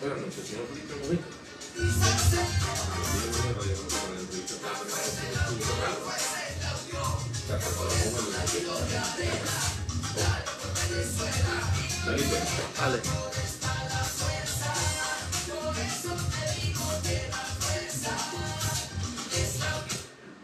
Buenas noches, señor Felipe Mujica. Vale.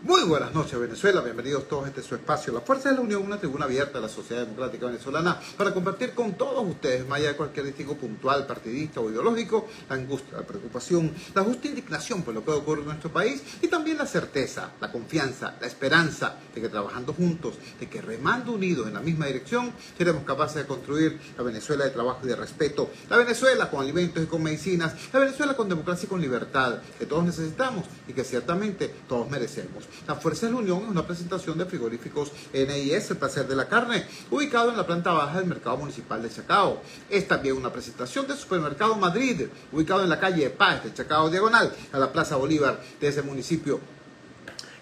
Muy buenas noches, Venezuela. Bienvenidos todos a este su espacio. La Fuerza de la Unión, una tribuna abierta a la sociedad democrática venezolana para compartir con todos ustedes, más allá de cualquier distingo puntual, partidista o ideológico, la angustia, la preocupación, la justa indignación por lo que ocurre en nuestro país y también la certeza, la confianza, la esperanza de que trabajando juntos, de que remando unidos en la misma dirección, seremos capaces de construir la Venezuela de trabajo y de respeto, la Venezuela con alimentos y con medicinas, la Venezuela con democracia y con libertad, que todos necesitamos y que ciertamente todos merecemos. La Fuerza de la Unión es una presentación de frigoríficos NIS, el placer de la carne, ubicado en la planta baja del mercado municipal de Chacao. Es también una presentación de Supermercado Madrid, ubicado en la calle Paz de Chacao, diagonal a la Plaza Bolívar de ese municipio.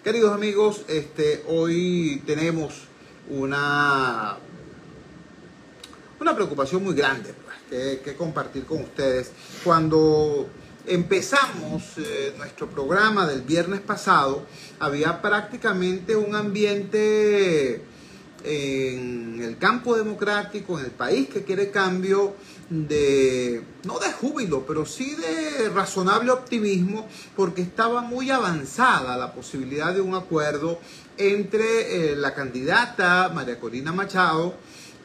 Queridos amigos, hoy tenemos una preocupación muy grande que compartir con ustedes. Cuando empezamos nuestro programa del viernes pasado, había prácticamente un ambiente en el campo democrático, en el país que quiere cambio, no de júbilo, pero sí de razonable optimismo, porque estaba muy avanzada la posibilidad de un acuerdo entre la candidata María Corina Machado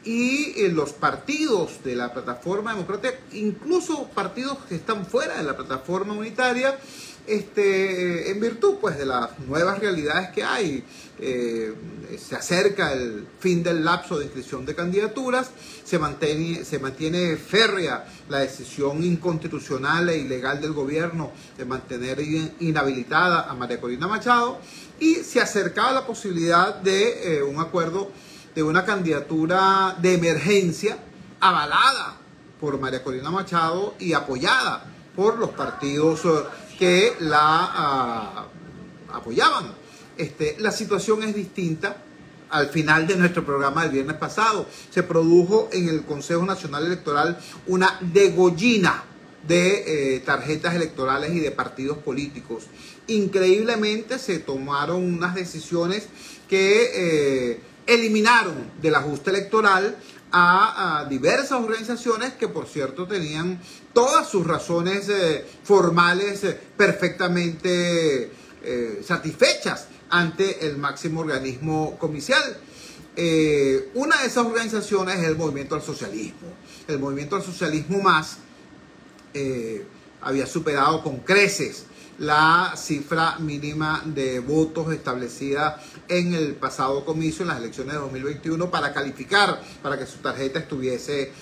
y los partidos de la plataforma democrática, incluso partidos que están fuera de la plataforma unitaria, en virtud pues de las nuevas realidades que hay. Se acerca el fin del lapso de inscripción de candidaturas, se mantiene férrea la decisión inconstitucional e ilegal del gobierno de mantener inhabilitada a María Corina Machado, y se acercaba la posibilidad de un acuerdo de una candidatura de emergencia avalada por María Corina Machado y apoyada por los partidos que la apoyaban. La situación es distinta. Al final de nuestro programa del viernes pasado se produjo en el Consejo Nacional Electoral una degollina de tarjetas electorales y de partidos políticos. Increíblemente se tomaron unas decisiones que eliminaron de la justa electoral a diversas organizaciones que, por cierto, tenían todas sus razones formales perfectamente satisfechas ante el máximo organismo comicial. Una de esas organizaciones es el Movimiento al Socialismo. El Movimiento al Socialismo Más había superado con creces la cifra mínima de votos establecida en el pasado comicio, en las elecciones de 2021, para calificar, para que su tarjeta estuviese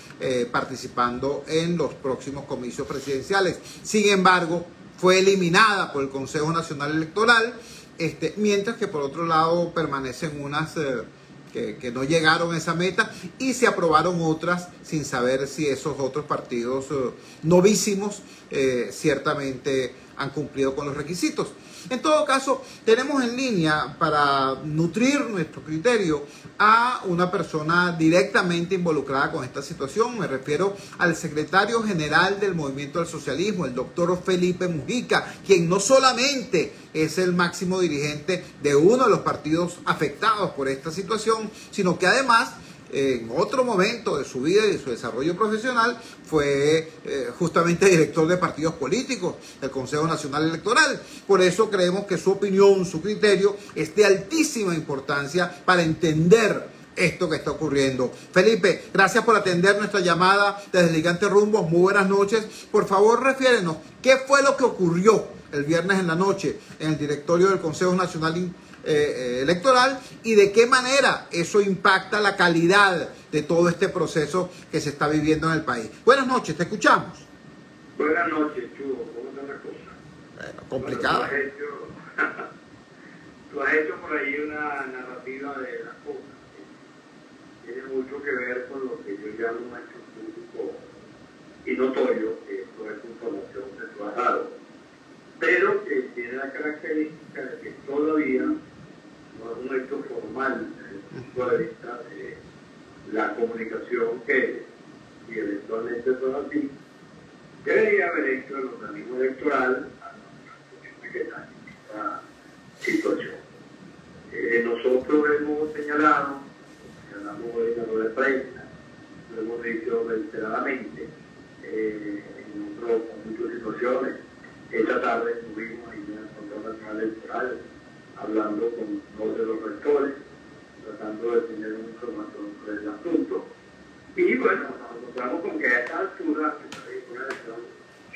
participando en los próximos comicios presidenciales. Sin embargo, fue eliminada por el Consejo Nacional Electoral, mientras que por otro lado permanecen unas que no llegaron a esa meta, y se aprobaron otras sin saber si esos otros partidos novísimos ciertamente han cumplido con los requisitos. En todo caso, tenemos en línea para nutrir nuestro criterio a una persona directamente involucrada con esta situación. Me refiero al secretario general del Movimiento al Socialismo, el doctor Felipe Mujica, quien no solamente es el máximo dirigente de uno de los partidos afectados por esta situación, sino que además en otro momento de su vida y de su desarrollo profesional fue justamente director de partidos políticos del Consejo Nacional Electoral. Por eso creemos que su opinión, su criterio es de altísima importancia para entender esto que está ocurriendo. Felipe, gracias por atender nuestra llamada desde Gigante Rumbos. Muy buenas noches. Por favor, refiérenos qué fue lo que ocurrió el viernes en la noche en el directorio del Consejo Nacional Electoral y de qué manera eso impacta la calidad de todo este proceso que se está viviendo en el país. Buenas noches, te escuchamos. Buenas noches, Chugo. ¿Cómo está la cosa? Bueno, complicado. Bueno, tú has hecho por ahí una narrativa de las cosas. Tiene mucho que ver con lo que yo llamo un hecho público y notorio, que toda esta información que tú has dado, pero que tiene la característica de que todavía no es un hecho formal desde el punto de vista de la comunicación que, si eventualmente son así, debería haber hecho el organismo electoral a las personas que están en esta situación. Nosotros hemos señalado hoy en la de prensa, lo hemos dicho reiteradamente, en muchas situaciones. Esta tarde estuvimos ahí en el Consejo Nacional Electoral hablando con dos de los rectores, tratando de tener una información sobre el asunto. Y bueno, nos encontramos con que a esta altura, una elección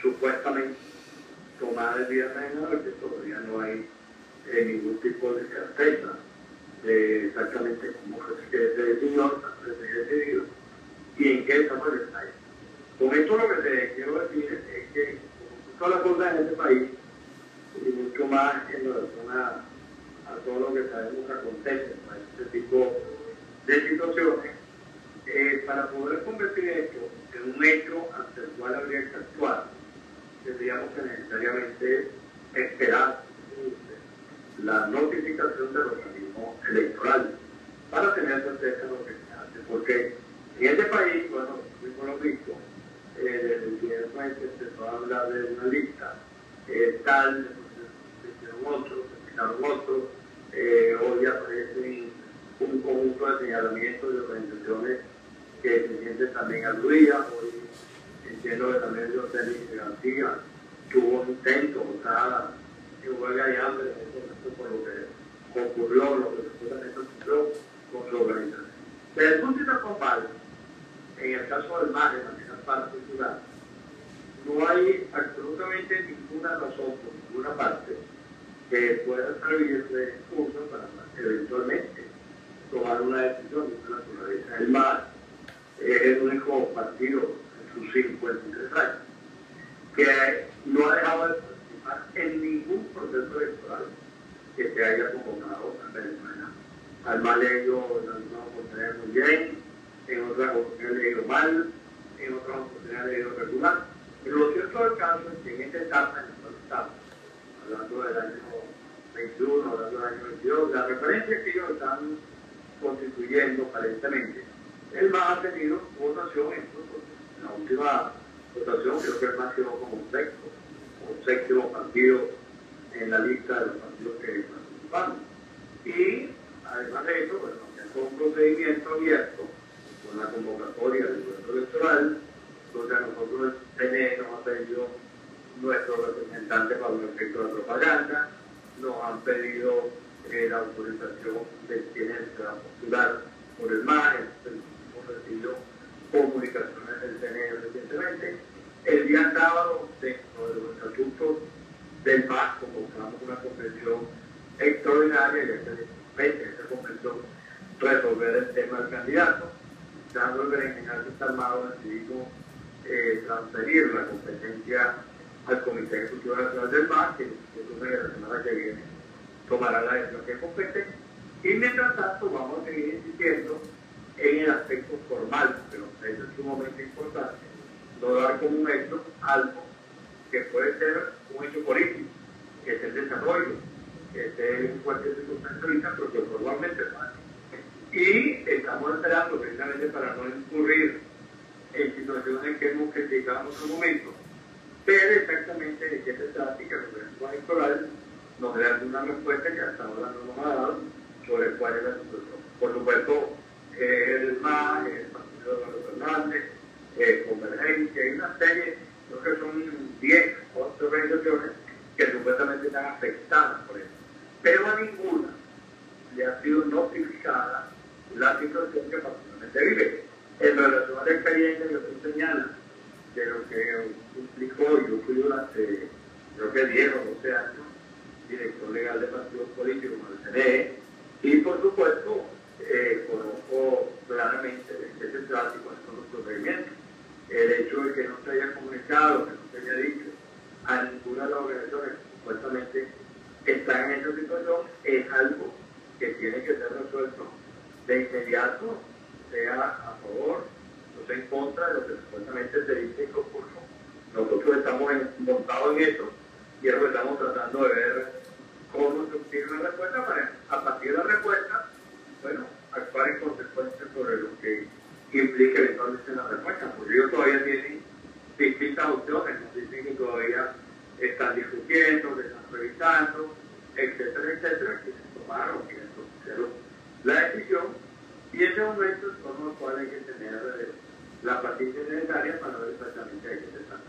supuestamente tomada el día de mañana, que todavía no hay ningún tipo de certeza de exactamente cómo se decidió, se decidido y en qué estamos en el país. Con esto lo que te quiero decir es que todas las cosas en este país, y mucho más en relación a todo lo que sabemos que acontece con este tipo de situaciones, para poder convertir esto en un hecho ante el cual habría que actuar, tendríamos que necesariamente esperar la notificación del organismo electoral para tener certeza de lo que se hace. Porque en este país, bueno, como lo visto, desde el viernes se empezó a hablar de una lista, tal, se hicieron otros, se fijaron otros, hoy aparecen un conjunto de señalamientos de organizaciones que se sienten también aludidas. Hoy entiendo que también José García tuvo un intento, o sea, que huelga de hambre por lo que ocurrió, lo que supuestamente ocurrió con su organización. Desde el punto de vista global, en el caso del MAS, en la parte cultural, no hay absolutamente ninguna razón por ninguna parte que pueda servir de excusa para eventualmente tomar una decisión de esta naturaleza. El MAS es el único partido en sus 53 años que no ha dejado de participar en ningún proceso electoral que se haya convocado en Venezuela. Al MAS le ha ido en algunas oportunidades muy bien, en otras oportunidades le ha ido mal, en otras oportunidades le ha ido regular. Pero lo cierto del caso es que en esta etapa en la cual estamos, hablando del año 21, hablando del año 22, la referencia que ellos están constituyendo aparentemente, el MAS ha tenido votación en la última votación, creo que el MAS quedó como séptimo partido en la lista de los partidos que participaron. Y además de eso, bueno, ya fue un procedimiento abierto con la convocatoria del proceso electoral, donde a nosotros el CNE nos ha pedido nuestros representantes para un efecto de propaganda, nos han pedido la autorización de quienes se van a postular por el MAS, hemos recibido comunicaciones del CNE recientemente. El día sábado, dentro de los estatutos del MAS, convocamos una convención extraordinaria y esta convención resolver el tema del candidato. Dando el berenjenal que está armado, decidimos transferir la competencia al Comité Ejecutivo Nacional del MAS, que la semana que viene tomará la decisión que compete. Y mientras tanto vamos a seguir insistiendo en el aspecto formal, pero eso es sumamente importante, no dar como un hecho algo que puede ser un hecho político, que es el desarrollo, que es un fuerte circunstancialista, pero que formalmente es fácil. Y estamos esperando precisamente para no incurrir en situaciones que hemos criticado en otro momento, ver exactamente de qué se trata y que el organismo electoral nos dé alguna respuesta que hasta ahora no nos ha dado sobre cuál es la situación. Por supuesto, el MAS, el Partido de los Fernández, Convergencia, hay una serie, creo que son 10 otras organizaciones que supuestamente están afectadas por eso. Pero a ninguna le ha sido notificada la situación que particularmente vive. En relación a la experiencia que usted señala, de lo que implicó, yo fui durante, creo que 10 o 12 años, director legal de partidos políticos con el CNE, y por supuesto, conozco claramente de qué se trata y cuáles son los procedimientos. El hecho de que no se haya comunicado, que no se haya dicho a ninguna de las organizaciones que supuestamente están en esa situación, es algo que tiene que ser resuelto de inmediato, sea a favor o sea en contra de lo que supuestamente se dice que ocurrió. Nosotros estamos montados en eso y es lo que estamos tratando de ver cómo se obtiene una respuesta para, a partir de la respuesta, bueno, actuar en consecuencia sobre lo que implique eventualmente la respuesta, porque ellos todavía tienen distintas opciones, nos dicen que todavía están discutiendo, que están revisando, etcétera, etcétera, que se tomaron, que se pusieron la decisión, y en ese momento son los cuales hay que tener la paciencia necesaria para ver exactamente de qué se trata.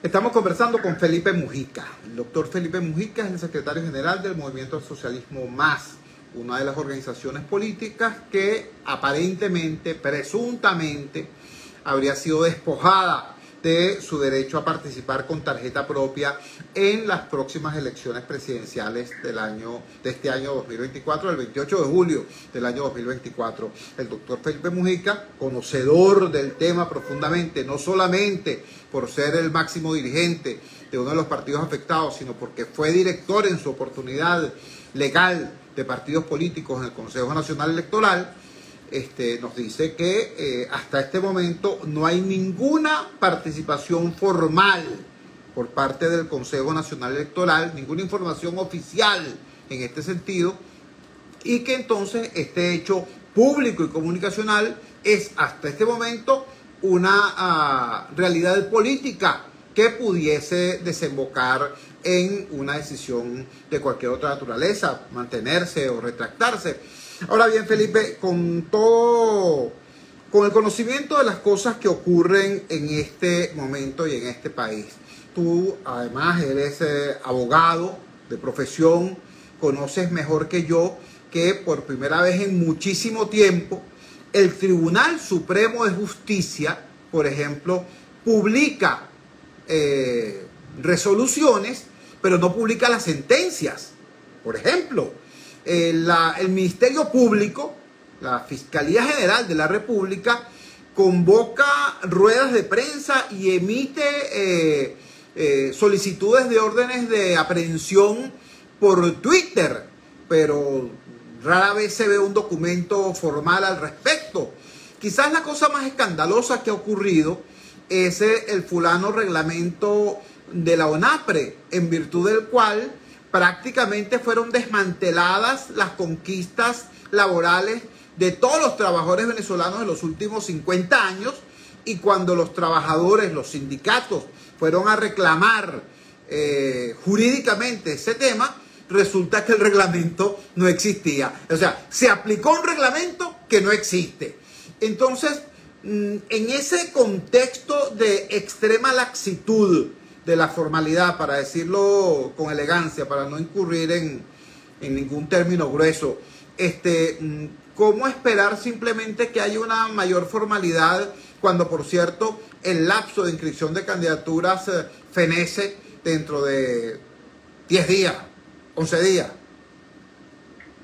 Estamos conversando con Felipe Mujica. El doctor Felipe Mujica es el secretario general del Movimiento al Socialismo Más, una de las organizaciones políticas que aparentemente, presuntamente, habría sido despojada de su derecho a participar con tarjeta propia en las próximas elecciones presidenciales de este año 2024, el 28 de julio del año 2024. El doctor Felipe Mujica, conocedor del tema profundamente, no solamente por ser el máximo dirigente de uno de los partidos afectados, sino porque fue director en su oportunidad legal de partidos políticos en el Consejo Nacional Electoral, nos dice que hasta este momento no hay ninguna participación formal por parte del Consejo Nacional Electoral, ninguna información oficial en este sentido, y que entonces este hecho público y comunicacional es hasta este momento una realidad política que pudiese desembocar en una decisión de cualquier otra naturaleza, mantenerse o retractarse. Ahora bien, Felipe, con el conocimiento de las cosas que ocurren en este momento y en este país, tú además eres abogado de profesión, conoces mejor que yo que por primera vez en muchísimo tiempo el Tribunal Supremo de Justicia, por ejemplo, publica resoluciones, pero no publica las sentencias. Por ejemplo, el Ministerio Público, la Fiscalía General de la República, convoca ruedas de prensa y emite solicitudes de órdenes de aprehensión por Twitter, pero rara vez se ve un documento formal al respecto. Quizás la cosa más escandalosa que ha ocurrido es el fulano reglamento de la ONAPRE, en virtud del cual prácticamente fueron desmanteladas las conquistas laborales de todos los trabajadores venezolanos en los últimos 50 años, y cuando los trabajadores, los sindicatos, fueron a reclamar jurídicamente ese tema, resulta que el reglamento no existía. O sea, se aplicó un reglamento que no existe. Entonces, en ese contexto de extrema laxitud de la formalidad, para decirlo con elegancia, para no incurrir en ningún término grueso, ¿cómo esperar simplemente que haya una mayor formalidad cuando, por cierto, el lapso de inscripción de candidaturas fenece dentro de 10 días, 11 días?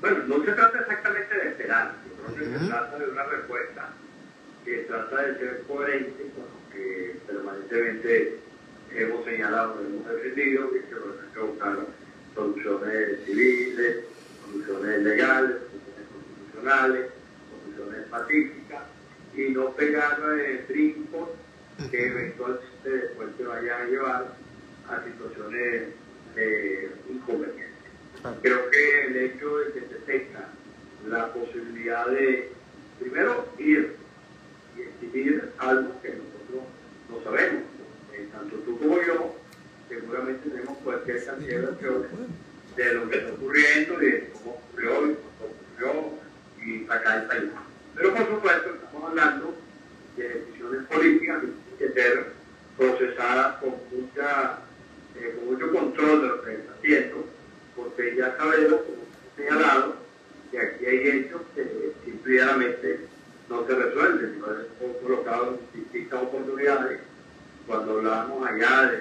Bueno, no se trata exactamente de esperar, yo creo que se trata de una respuesta que trata de ser coherente con lo que permanentemente hemos señalado, hemos defendido, que hay que buscar soluciones civiles, soluciones legales, soluciones constitucionales, soluciones pacíficas, y no pegar brincos que eventualmente después te vayan a llevar a situaciones inconvenientes. Creo que el hecho de que se tenga la posibilidad de, primero, ir y exhibir algo que nosotros no sabemos, tanto tú como yo, seguramente tenemos cualquier cantidad de opciones de lo que está ocurriendo y de cómo ocurrió y cuándo ocurrió y acá y allá. Pero por supuesto estamos hablando de decisiones políticas que tienen que ser procesadas con mucho control de lo que se está haciendo, porque ya sabemos, como se ha señalado, que aquí hay hechos que simplemente no se resuelven. Yo he colocado en distintas oportunidades cuando hablábamos allá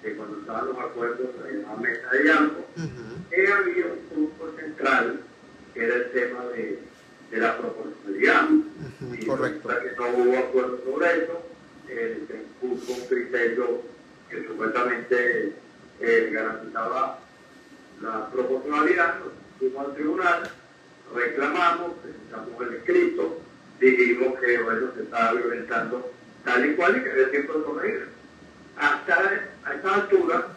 de cuando estaban los acuerdos de la mesa de llanto, había un punto central que era el tema de la proporcionalidad. Y correcto. que no hubo acuerdo sobre eso, se impuso un criterio que supuestamente garantizaba la proporcionalidad. Nos fuimos al tribunal, reclamamos, presentamos el escrito, dijimos que bueno, se estaba violentando tal y cual y que había tiempo de corregir. Hasta a esta altura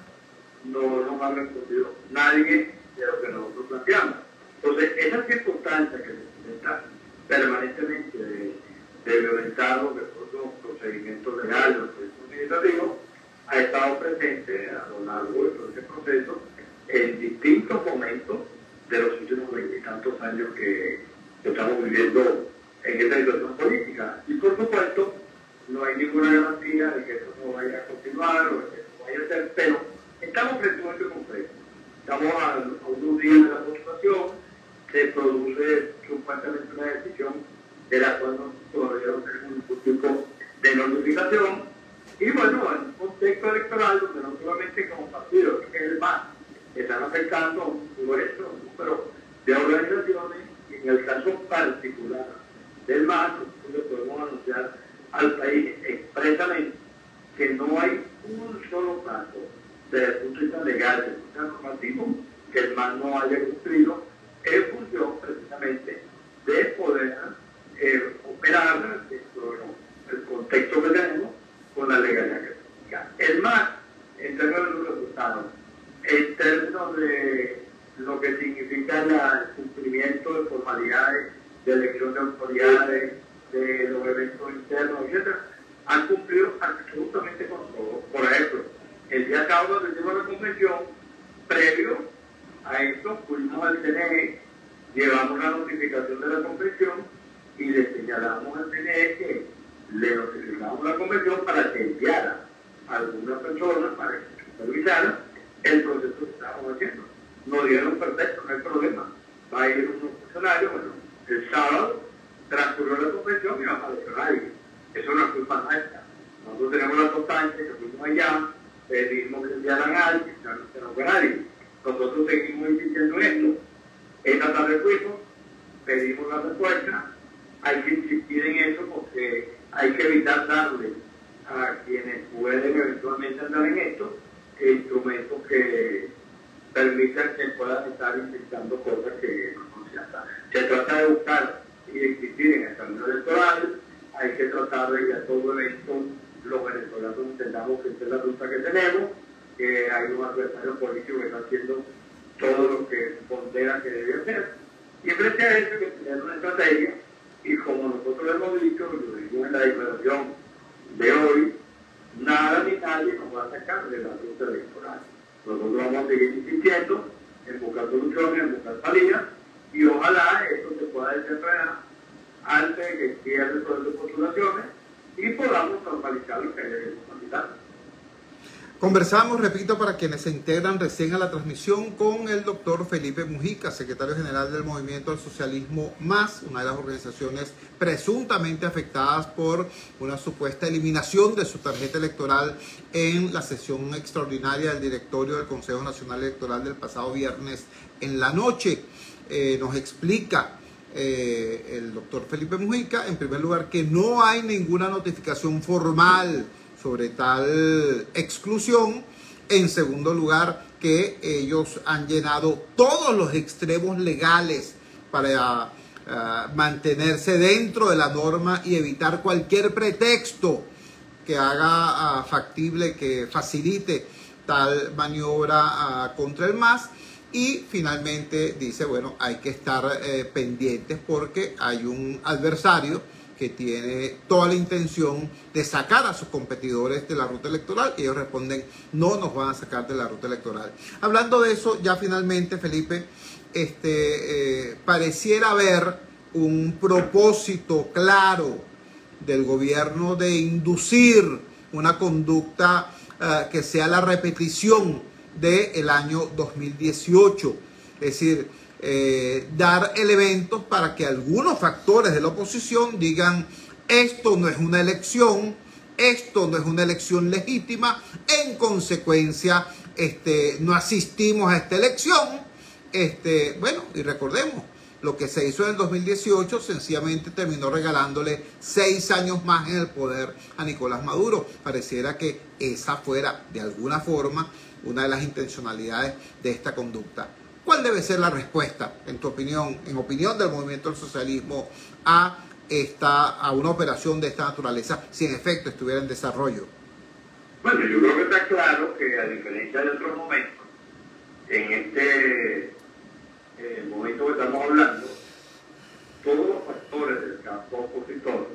no nos ha respondido nadie de lo que nosotros planteamos. Entonces, esa circunstancia que se presenta permanentemente de violentar los procedimientos legales, los Administrativo ha estado presente a lo largo de todo este proceso en distintos momentos de los últimos 20 y tantos años que estamos viviendo en esta situación política. Y por supuesto, no hay ninguna garantía de que esto no vaya a continuar o de que esto vaya a ser, pero estamos frente a un hecho concreto. Estamos a unos días de la votación, se produce supuestamente una decisión de la cual todavía no tenemos ningún tipo de notificación. Y bueno, en un contexto electoral donde no solamente como partido, que es el MAS, están afectando a un número de organizaciones, y en el caso particular del MAS, nosotros podemos anunciar al país expresamente que no hay un solo caso desde el punto de vista legal, desde el punto de vista normativo, que el MAS no haya cumplido en función precisamente de poder operar dentro del contexto que tenemos con la legalidad que se aplica. El MAS, en términos de los resultados, en términos de lo que significa el cumplimiento de formalidades, de elección de autoridades, de los eventos internos, etc., han cumplido absolutamente con todo. Por ejemplo, el día sábado donde llegó la convención, previo a esto, fuimos al CNE, llevamos la notificación de la convención y le señalamos al CNE que le notificamos la convención para que enviara a alguna persona para que supervisara el proceso que estábamos haciendo. Nos dieron perfecto, no hay problema. Va a ir un funcionario, bueno, el sábado transcurrió la convención y vamos a declarar a alguien. Eso no es culpa nuestra. Nosotros tenemos la constancia que fuimos allá, pedimos que enviaran a alguien, ya no fue nadie. Nosotros seguimos insistiendo en esto. Esta tarde fuimos, pedimos la respuesta. Hay que insistir en eso porque hay que evitar darle a quienes pueden eventualmente andar en esto instrumentos que permitan que puedan estar intentando cosas que no se hacen. Se trata de buscar y de insistir en el camino electoral. Hay que tratar de que a todo evento los venezolanos entendamos que esta es la ruta que tenemos, que hay un adversario político que está haciendo todo lo que pondera que debe hacer. Y frente a eso hay que tener una estrategia, y como nosotros hemos dicho, lo dijimos en la declaración de hoy, nada ni nadie nos va a sacar de la ruta electoral. Nosotros vamos a seguir insistiendo en buscar soluciones, en buscar salidas, y ojalá esto se pueda desenredar antes de que cierre el proceso de postulaciones y podamos normalizar lo que debemos candidatos. Conversamos, repito, para quienes se integran recién a la transmisión, con el doctor Felipe Mujica, secretario general del Movimiento al Socialismo Más, una de las organizaciones presuntamente afectadas por una supuesta eliminación de su tarjeta electoral en la sesión extraordinaria del directorio del Consejo Nacional Electoral del pasado viernes en la noche. Nos explica el doctor Felipe Mujica, en primer lugar, que no hay ninguna notificación formal sobre tal exclusión. En segundo lugar, que ellos han llenado todos los extremos legales para mantenerse dentro de la norma y evitar cualquier pretexto que haga factible, que facilite tal maniobra contra el MAS. Y finalmente dice, bueno, hay que estar pendientes porque hay un adversario que tiene toda la intención de sacar a sus competidores de la ruta electoral, y ellos responden, no nos van a sacar de la ruta electoral. Hablando de eso, ya finalmente, Felipe, pareciera haber un propósito claro del gobierno de inducir una conducta que sea la repetición del año 2018, es decir, dar elementos para que algunos factores de la oposición digan, esto no es una elección, esto no es una elección legítima, en consecuencia no asistimos a esta elección. Bueno, y recordemos, lo que se hizo en el 2018 sencillamente terminó regalándole 6 años más en el poder a Nicolás Maduro. Pareciera que esa fuera de alguna forma una de las intencionalidades de esta conducta. ¿Cuál debe ser la respuesta, en tu opinión, en opinión del Movimiento del Socialismo, a una operación de esta naturaleza, si en efecto estuviera en desarrollo? Bueno, yo creo que está claro que, a diferencia de otros momentos, en este momento que estamos hablando, todos los factores del campo opositor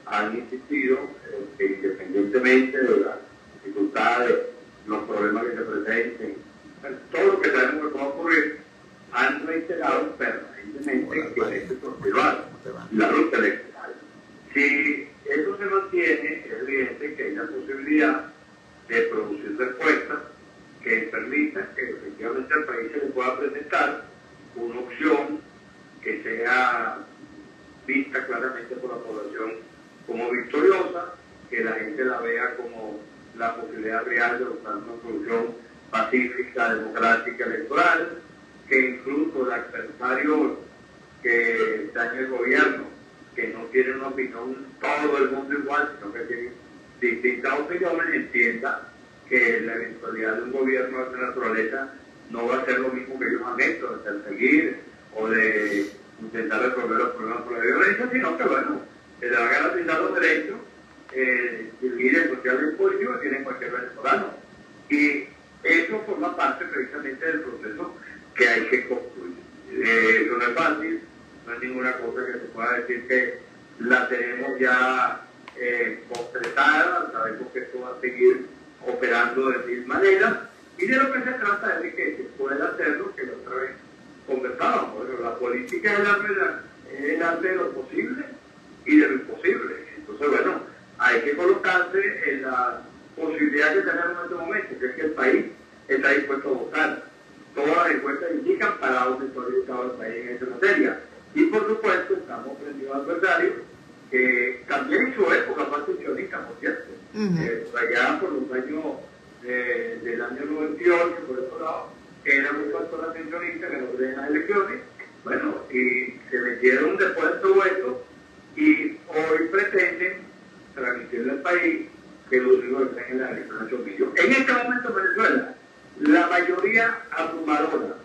han insistido que independientemente de las dificultades, los problemas que se presenten, todo lo que sabemos que puede ocurrir, han reiterado permanentemente que esto es continuar la lucha electoral. Si eso se mantiene, es evidente que hay la posibilidad de producir respuestas que permitan que efectivamente al país se le pueda presentar una opción que sea vista claramente por la población como victoriosa, que la gente la vea como la posibilidad real de buscar una solución pacífica, democrática, electoral, que incluso los adversarios que están en el gobierno, que no tienen una opinión todo el mundo igual, sino que tienen distintas opiniones, entienda que la eventualidad de un gobierno de esta naturaleza no va a ser lo mismo que ellos han hecho, de perseguir o de intentar resolver los problemas por la violencia, sino que, bueno, se le va a garantizar los derechos civiles, sociales y políticos que tiene cualquier venezolano. Y eso forma parte precisamente del proceso que hay que construir. Eso no es fácil, no es ninguna cosa que se pueda decir que la tenemos ya concretada, sabemos que esto va a seguir operando de mil maneras, y de lo que se trata es de que se pueda hacer lo que la otra vez conversábamos. Bueno, la política es el arte de lo posible y de lo imposible. Entonces, bueno, hay que colocarse en la posibilidad que tenemos en este momento, que es que el país está dispuesto a votar. Todas las encuestas indican para dónde está orientado el país en esta materia. Y por supuesto, estamos frente a adversarios que también en su época fue abstencionista, por cierto. Allá por los años del año 98, por otro lado, era un factor abstencionista que no creen en las elecciones. Bueno, y se metieron después de todo esto y hoy pretenden transmitirle al país que los únicos que creen en las elecciones son ellos. En este momento en Venezuela, la mayoría abrumadora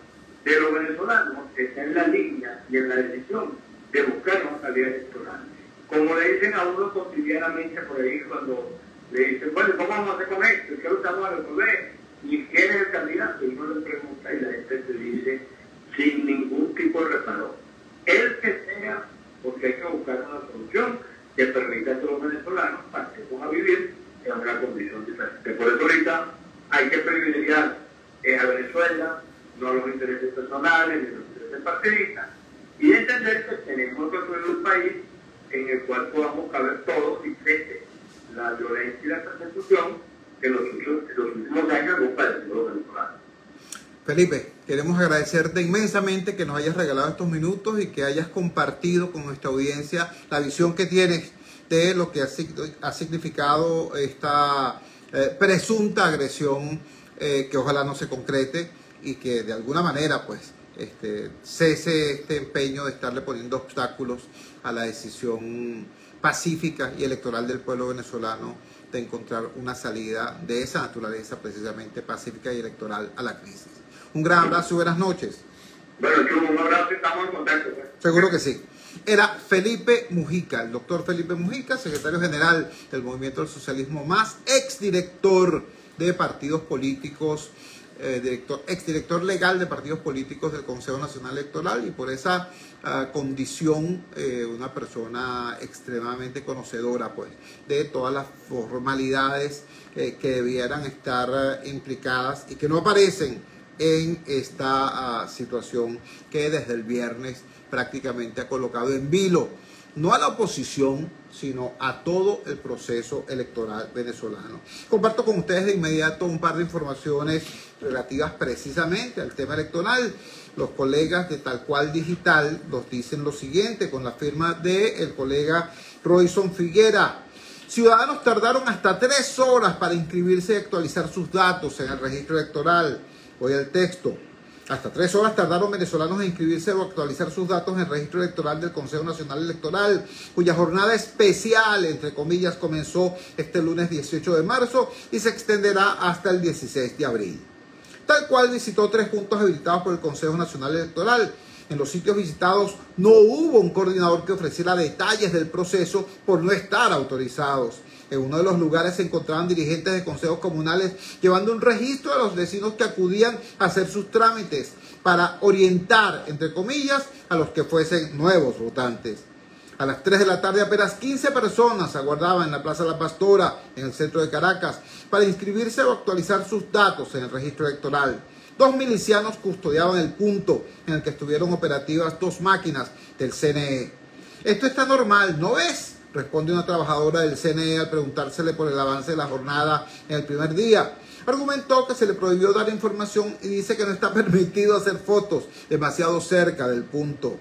de los venezolanos está en la línea y en la decisión de buscar una salida electoral. Como le dicen a uno cotidianamente por ahí cuando le dicen, bueno, ¿cómo vamos a hacer con esto? ¿Qué lo estamos a resolver? ¿Y quién es el candidato? Y uno le pregunta y la gente te dice sin ningún tipo de reparo, el que sea, porque hay que buscar una solución que permita a los venezolanos pasemos a vivir en una condición diferente. Por eso ahorita hay que privilegiar a Venezuela, no a los intereses personales, ni a los intereses partidistas, y entender que tenemos que construir un país en el cual podamos caber todos y frente la violencia y la persecución que los últimos años hemos padecido los venezolanos. Felipe, queremos agradecerte inmensamente que nos hayas regalado estos minutos y que hayas compartido con nuestra audiencia la visión que tienes de lo que ha significado esta presunta agresión que ojalá no se concrete y que de alguna manera pues cese este empeño de estarle poniendo obstáculos a la decisión pacífica y electoral del pueblo venezolano de encontrar una salida de esa naturaleza precisamente pacífica y electoral a la crisis. Un gran abrazo y buenas noches. Bueno, Chubo, un abrazo y estamos en contacto. Seguro que sí. Era Felipe Mujica, el doctor Felipe Mujica, secretario general del Movimiento del Socialismo Más, exdirector de partidos políticos, exdirector legal de partidos políticos del Consejo Nacional Electoral, y por esa condición una persona extremadamente conocedora pues de todas las formalidades que debieran estar implicadas y que no aparecen en esta situación que desde el viernes prácticamente ha colocado en vilo no a la oposición, sino a todo el proceso electoral venezolano. Comparto con ustedes de inmediato un par de informaciones relativas precisamente al tema electoral. Los colegas de Tal Cual Digital nos dicen lo siguiente con la firma del colega Royson Figuera. Ciudadanos tardaron hasta 3 horas para inscribirse y actualizar sus datos en el registro electoral. Voy al texto. Hasta 3 horas tardaron venezolanos en inscribirse o actualizar sus datos en el registro electoral del Consejo Nacional Electoral, cuya jornada especial, entre comillas, comenzó este lunes 18 de marzo y se extenderá hasta el 16 de abril. Tal Cual visitó 3 puntos habilitados por el Consejo Nacional Electoral. En los sitios visitados no hubo un coordinador que ofreciera detalles del proceso por no estar autorizados. En uno de los lugares se encontraban dirigentes de consejos comunales llevando un registro de los vecinos que acudían a hacer sus trámites para orientar, entre comillas, a los que fuesen nuevos votantes. A las 3 de la tarde apenas 15 personas aguardaban en la Plaza La Pastora, en el centro de Caracas, para inscribirse o actualizar sus datos en el registro electoral. 2 milicianos custodiaban el punto en el que estuvieron operativas 2 máquinas del CNE. Esto está normal, ¿no ves?, responde una trabajadora del CNE al preguntársele por el avance de la jornada en el primer día. Argumentó que se le prohibió dar información y dice que no está permitido hacer fotos demasiado cerca del punto.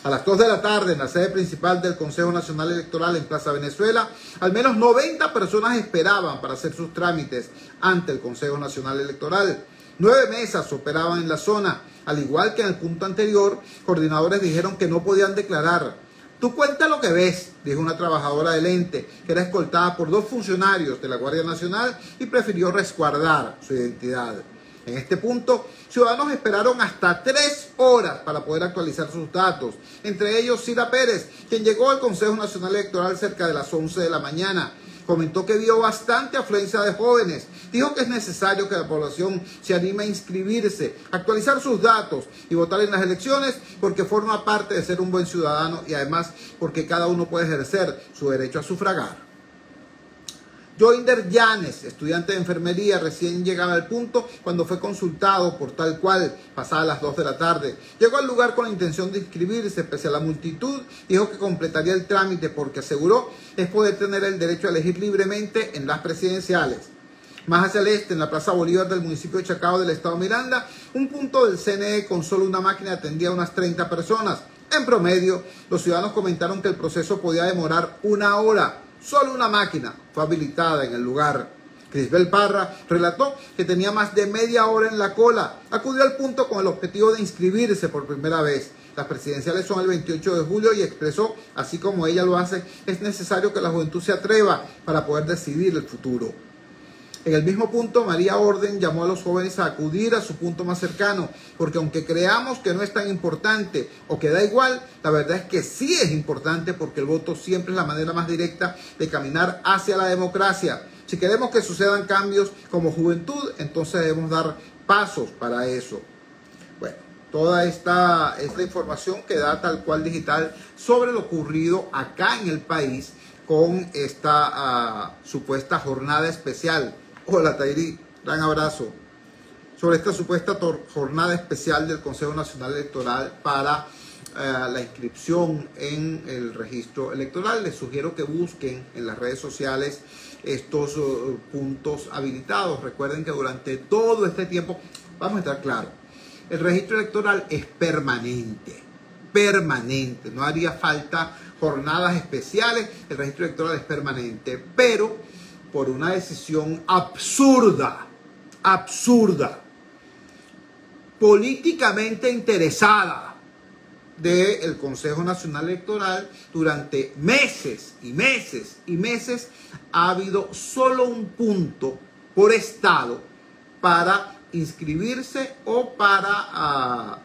A las 2 de la tarde, en la sede principal del Consejo Nacional Electoral en Plaza Venezuela, al menos 90 personas esperaban para hacer sus trámites ante el Consejo Nacional Electoral. 9 mesas operaban en la zona. Al igual que en el punto anterior, coordinadores dijeron que no podían declarar. Tú cuenta lo que ves, dijo una trabajadora del ente, que era escoltada por 2 funcionarios de la Guardia Nacional y prefirió resguardar su identidad. En este punto, ciudadanos esperaron hasta 3 horas para poder actualizar sus datos. Entre ellos, Cira Pérez, quien llegó al Consejo Nacional Electoral cerca de las 11 de la mañana. Comentó que vio bastante afluencia de jóvenes. Dijo que es necesario que la población se anime a inscribirse, actualizar sus datos y votar en las elecciones porque forma parte de ser un buen ciudadano y además porque cada uno puede ejercer su derecho a sufragar. Joinder Llanes, estudiante de enfermería, recién llegaba al punto cuando fue consultado por tal cual, pasadas las 2 de la tarde. Llegó al lugar con la intención de inscribirse, pese a la multitud, dijo que completaría el trámite porque aseguró es poder tener el derecho a elegir libremente en las presidenciales. Más hacia el este, en la Plaza Bolívar del municipio de Chacao del estado Miranda, un punto del CNE con solo una máquina atendía a unas 30 personas. En promedio, los ciudadanos comentaron que el proceso podía demorar 1 hora. Solo una máquina fue habilitada en el lugar. Crisbel Parra relató que tenía más de media hora en la cola. Acudió al punto con el objetivo de inscribirse por primera vez. Las presidenciales son el 28 de julio y expresó, así como ella lo hace, es necesario que la juventud se atreva para poder decidir el futuro. En el mismo punto, María Orden llamó a los jóvenes a acudir a su punto más cercano, porque aunque creamos que no es tan importante o que da igual, la verdad es que sí es importante porque el voto siempre es la manera más directa de caminar hacia la democracia. Si queremos que sucedan cambios como juventud, entonces debemos dar pasos para eso. Bueno, toda esta información que da Tal Cual Digital sobre lo ocurrido acá en el país con esta supuesta jornada especial. Hola Tayri, gran abrazo. Sobre esta supuesta jornada especial del Consejo Nacional Electoral para la inscripción en el registro electoral. Les sugiero que busquen en las redes sociales estos puntos habilitados. Recuerden que durante todo este tiempo, vamos a estar claros, el registro electoral es permanente, no haría falta jornadas especiales, el registro electoral es permanente, pero por una decisión absurda, políticamente interesada del Consejo Nacional Electoral, durante meses y meses y meses ha habido solo un punto por estado para inscribirse o para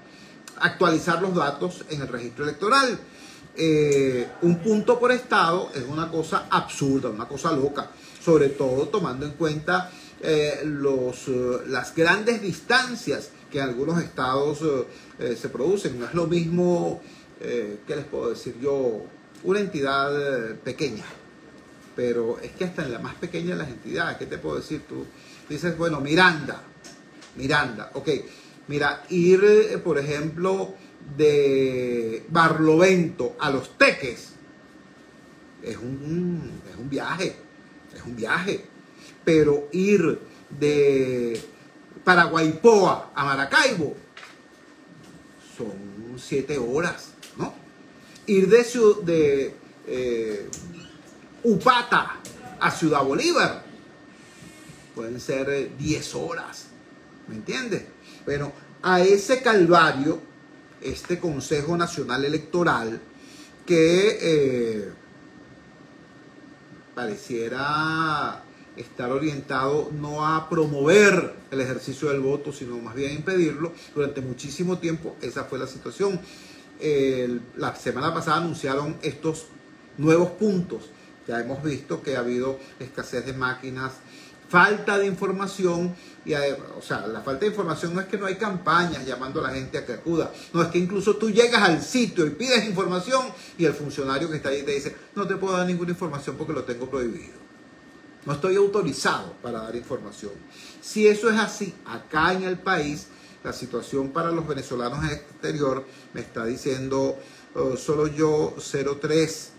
actualizar los datos en el registro electoral. Un punto por estado es una cosa absurda, una cosa loca, sobre todo tomando en cuenta las grandes distancias que en algunos estados se producen. No es lo mismo, ¿qué les puedo decir yo? Una entidad pequeña, pero es que hasta en la más pequeña de las entidades, ¿qué te puedo decir? Tú dices, bueno, Miranda, ok, mira, ir, por ejemplo, de Barlovento a Los Teques es un viaje, pero ir de Paraguaipoa a Maracaibo son 7 horas, ¿no? Ir de Upata a Ciudad Bolívar pueden ser 10 horas, ¿me entiendes? Bueno, a ese calvario, este Consejo Nacional Electoral que pareciera estar orientado no a promover el ejercicio del voto, sino más bien a impedirlo. Durante muchísimo tiempo esa fue la situación. La semana pasada anunciaron estos nuevos puntos. Ya hemos visto que ha habido escasez de máquinas, falta de información. Y o sea, la falta de información no es que no hay campañas llamando a la gente a que acuda, no, es que incluso tú llegas al sitio y pides información y el funcionario que está ahí te dice, no te puedo dar ninguna información porque lo tengo prohibido, no estoy autorizado para dar información. Si eso es así acá en el país, la situación para los venezolanos en el exterior, me está diciendo solo yo 03,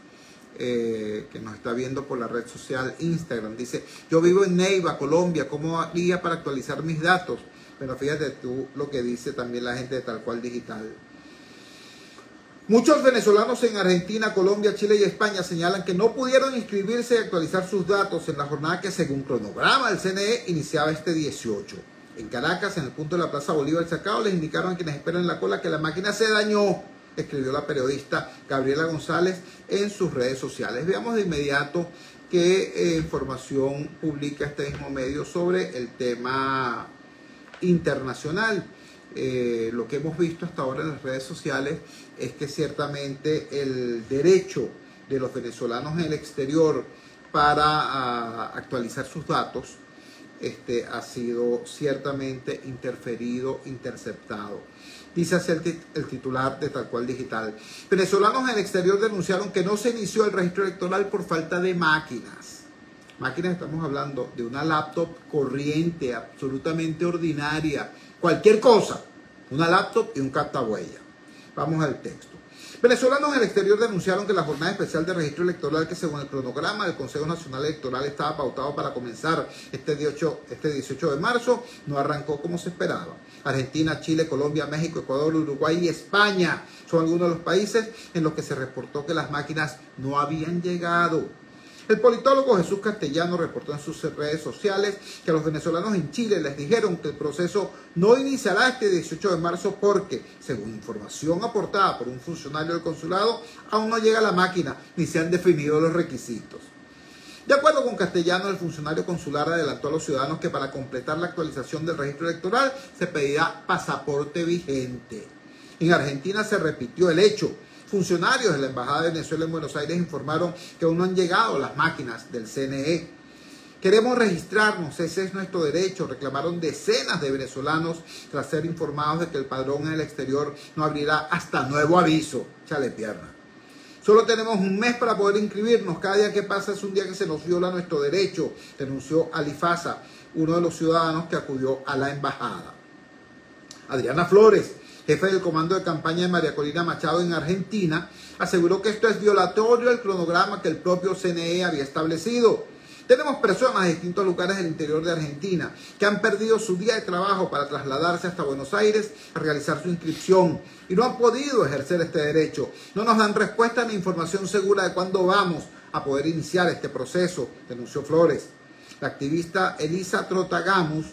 que nos está viendo por la red social Instagram, dice, yo vivo en Neiva, Colombia, ¿cómo haría para actualizar mis datos? Pero fíjate tú lo que dice también la gente de Tal Cual Digital. Muchos venezolanos en Argentina, Colombia, Chile y España señalan que no pudieron inscribirse y actualizar sus datos en la jornada que según cronograma del CNE iniciaba este 18. En Caracas, en el punto de la Plaza Bolívar Chacao, les indicaron a quienes esperan en la cola que la máquina se dañó, escribió la periodista Gabriela González en sus redes sociales. Veamos de inmediato qué información publica este mismo medio sobre el tema internacional. Lo que hemos visto hasta ahora en las redes sociales es que ciertamente el derecho de los venezolanos en el exterior para actualizar sus datos ha sido ciertamente interferido, interceptado. Dice así el titular de Tal Cual Digital. Venezolanos en el exterior denunciaron que no se inició el registro electoral por falta de máquinas. Máquinas, estamos hablando de una laptop corriente, absolutamente ordinaria, cualquier cosa, una laptop y un captahuella. Vamos al texto. Venezolanos en el exterior denunciaron que la jornada especial de registro electoral, que según el cronograma del Consejo Nacional Electoral estaba pautado para comenzar este 18 de marzo, no arrancó como se esperaba. Argentina, Chile, Colombia, México, Ecuador, Uruguay y España son algunos de los países en los que se reportó que las máquinas no habían llegado. El politólogo Jesús Castellano reportó en sus redes sociales que a los venezolanos en Chile les dijeron que el proceso no iniciará este 18 de marzo porque, según información aportada por un funcionario del consulado, aún no llega la máquina ni se han definido los requisitos. De acuerdo con Castellano, el funcionario consular adelantó a los ciudadanos que para completar la actualización del registro electoral se pedirá pasaporte vigente. En Argentina se repitió el hecho. Funcionarios de la Embajada de Venezuela en Buenos Aires informaron que aún no han llegado las máquinas del CNE. Queremos registrarnos, ese es nuestro derecho, reclamaron decenas de venezolanos tras ser informados de que el padrón en el exterior no abrirá hasta nuevo aviso. Chale pierna. Solo tenemos un mes para poder inscribirnos. Cada día que pasa es un día que se nos viola nuestro derecho, denunció Alifaza, uno de los ciudadanos que acudió a la embajada. Adriana Flores, jefe del comando de campaña de María Corina Machado en Argentina, aseguró que esto es violatorio del cronograma que el propio CNE había establecido. Tenemos personas de distintos lugares del interior de Argentina que han perdido su día de trabajo para trasladarse hasta Buenos Aires a realizar su inscripción y no han podido ejercer este derecho. No nos dan respuesta ni información segura de cuándo vamos a poder iniciar este proceso, denunció Flores. La activista Elisa Trotagamus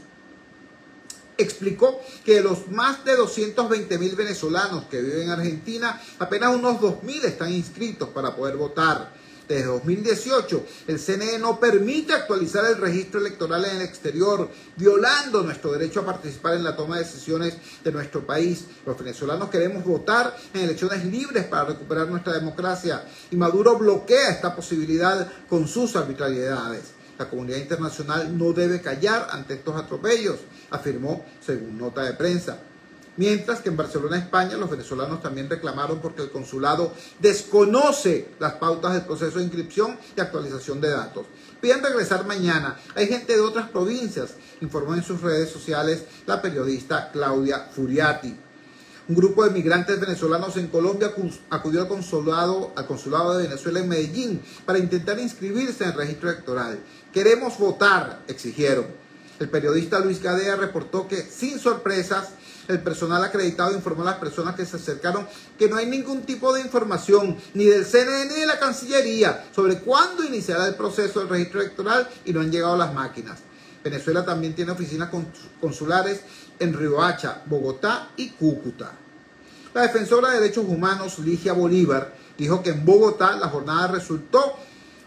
explicó que de los más de 220.000 venezolanos que viven en Argentina, apenas unos 2.000 están inscritos para poder votar. Desde 2018, el CNE no permite actualizar el registro electoral en el exterior, violando nuestro derecho a participar en la toma de decisiones de nuestro país. Los venezolanos queremos votar en elecciones libres para recuperar nuestra democracia y Maduro bloquea esta posibilidad con sus arbitrariedades. La comunidad internacional no debe callar ante estos atropellos, afirmó según nota de prensa. Mientras que en Barcelona, España, los venezolanos también reclamaron porque el consulado desconoce las pautas del proceso de inscripción y actualización de datos. Piden regresar mañana. Hay gente de otras provincias, informó en sus redes sociales la periodista Claudia Furiati. Un grupo de migrantes venezolanos en Colombia acudió al consulado de Venezuela en Medellín para intentar inscribirse en el registro electoral. Queremos votar, exigieron. El periodista Luis Gadea reportó que, sin sorpresas, el personal acreditado informó a las personas que se acercaron que no hay ningún tipo de información ni del CNE ni de la Cancillería sobre cuándo iniciará el proceso del registro electoral y no han llegado las máquinas. Venezuela también tiene oficinas consulares en Riohacha, Bogotá y Cúcuta. La defensora de derechos humanos, Ligia Bolívar, dijo que en Bogotá la jornada resultó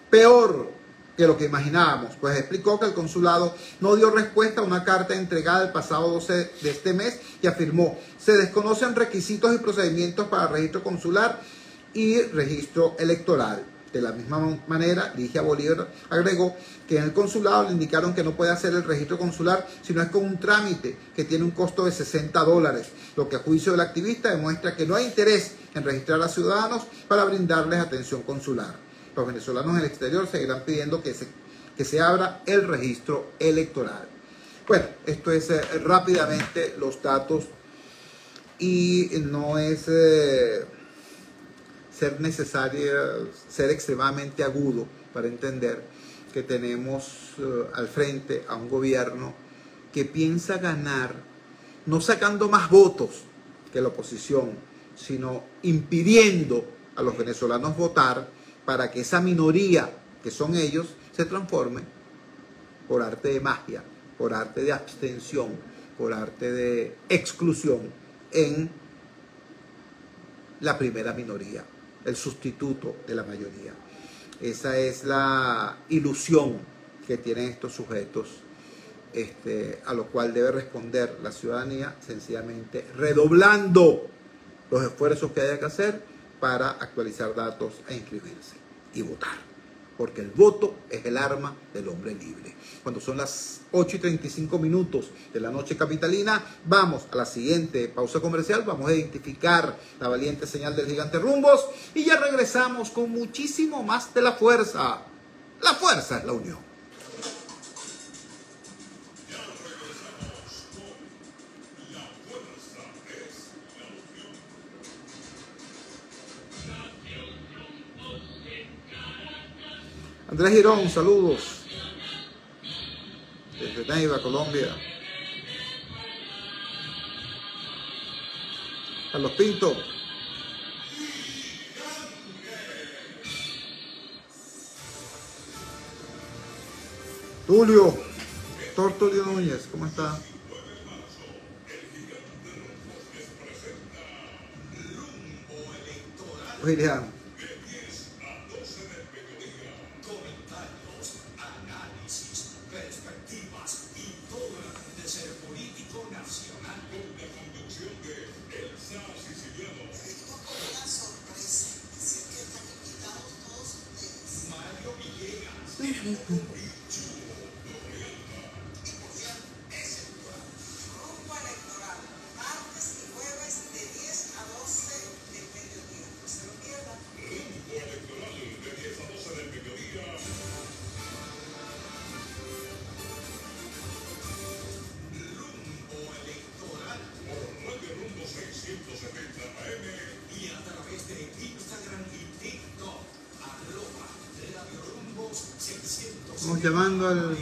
peor que lo que imaginábamos, pues explicó que el consulado no dio respuesta a una carta entregada el pasado 12 de este mes y afirmó: se desconocen requisitos y procedimientos para registro consular y registro electoral. De la misma manera, Ligia Bolívar agregó que en el consulado le indicaron que no puede hacer el registro consular si no es con un trámite que tiene un costo de $60, lo que a juicio del activista demuestra que no hay interés en registrar a ciudadanos para brindarles atención consular. Los venezolanos en el exterior seguirán pidiendo que se abra el registro electoral. Bueno, esto es rápidamente los datos y no es ser necesario ser extremadamente agudo para entender que tenemos al frente a un gobierno que piensa ganar no sacando más votos que la oposición, sino impidiendo a los venezolanos votar para que esa minoría que son ellos se transforme por arte de magia, por arte de abstención, por arte de exclusión en la primera minoría, el sustituto de la mayoría. Esa es la ilusión que tienen estos sujetos, a lo cual debe responder la ciudadanía sencillamente redoblando los esfuerzos que haya que hacer para actualizar datos e inscribirse y votar. Porque el voto es el arma del hombre libre. Cuando son las 8:35 de la noche capitalina, vamos a la siguiente pausa comercial, vamos a identificar la valiente señal del gigante Rumbos y ya regresamos con muchísimo más de la fuerza. La fuerza es la unión. Andrés Girón, saludos desde Neiva, Colombia. Carlos Pinto. Tulio, doctor Tulio Núñez, ¿cómo está? William. Estamos llamando al...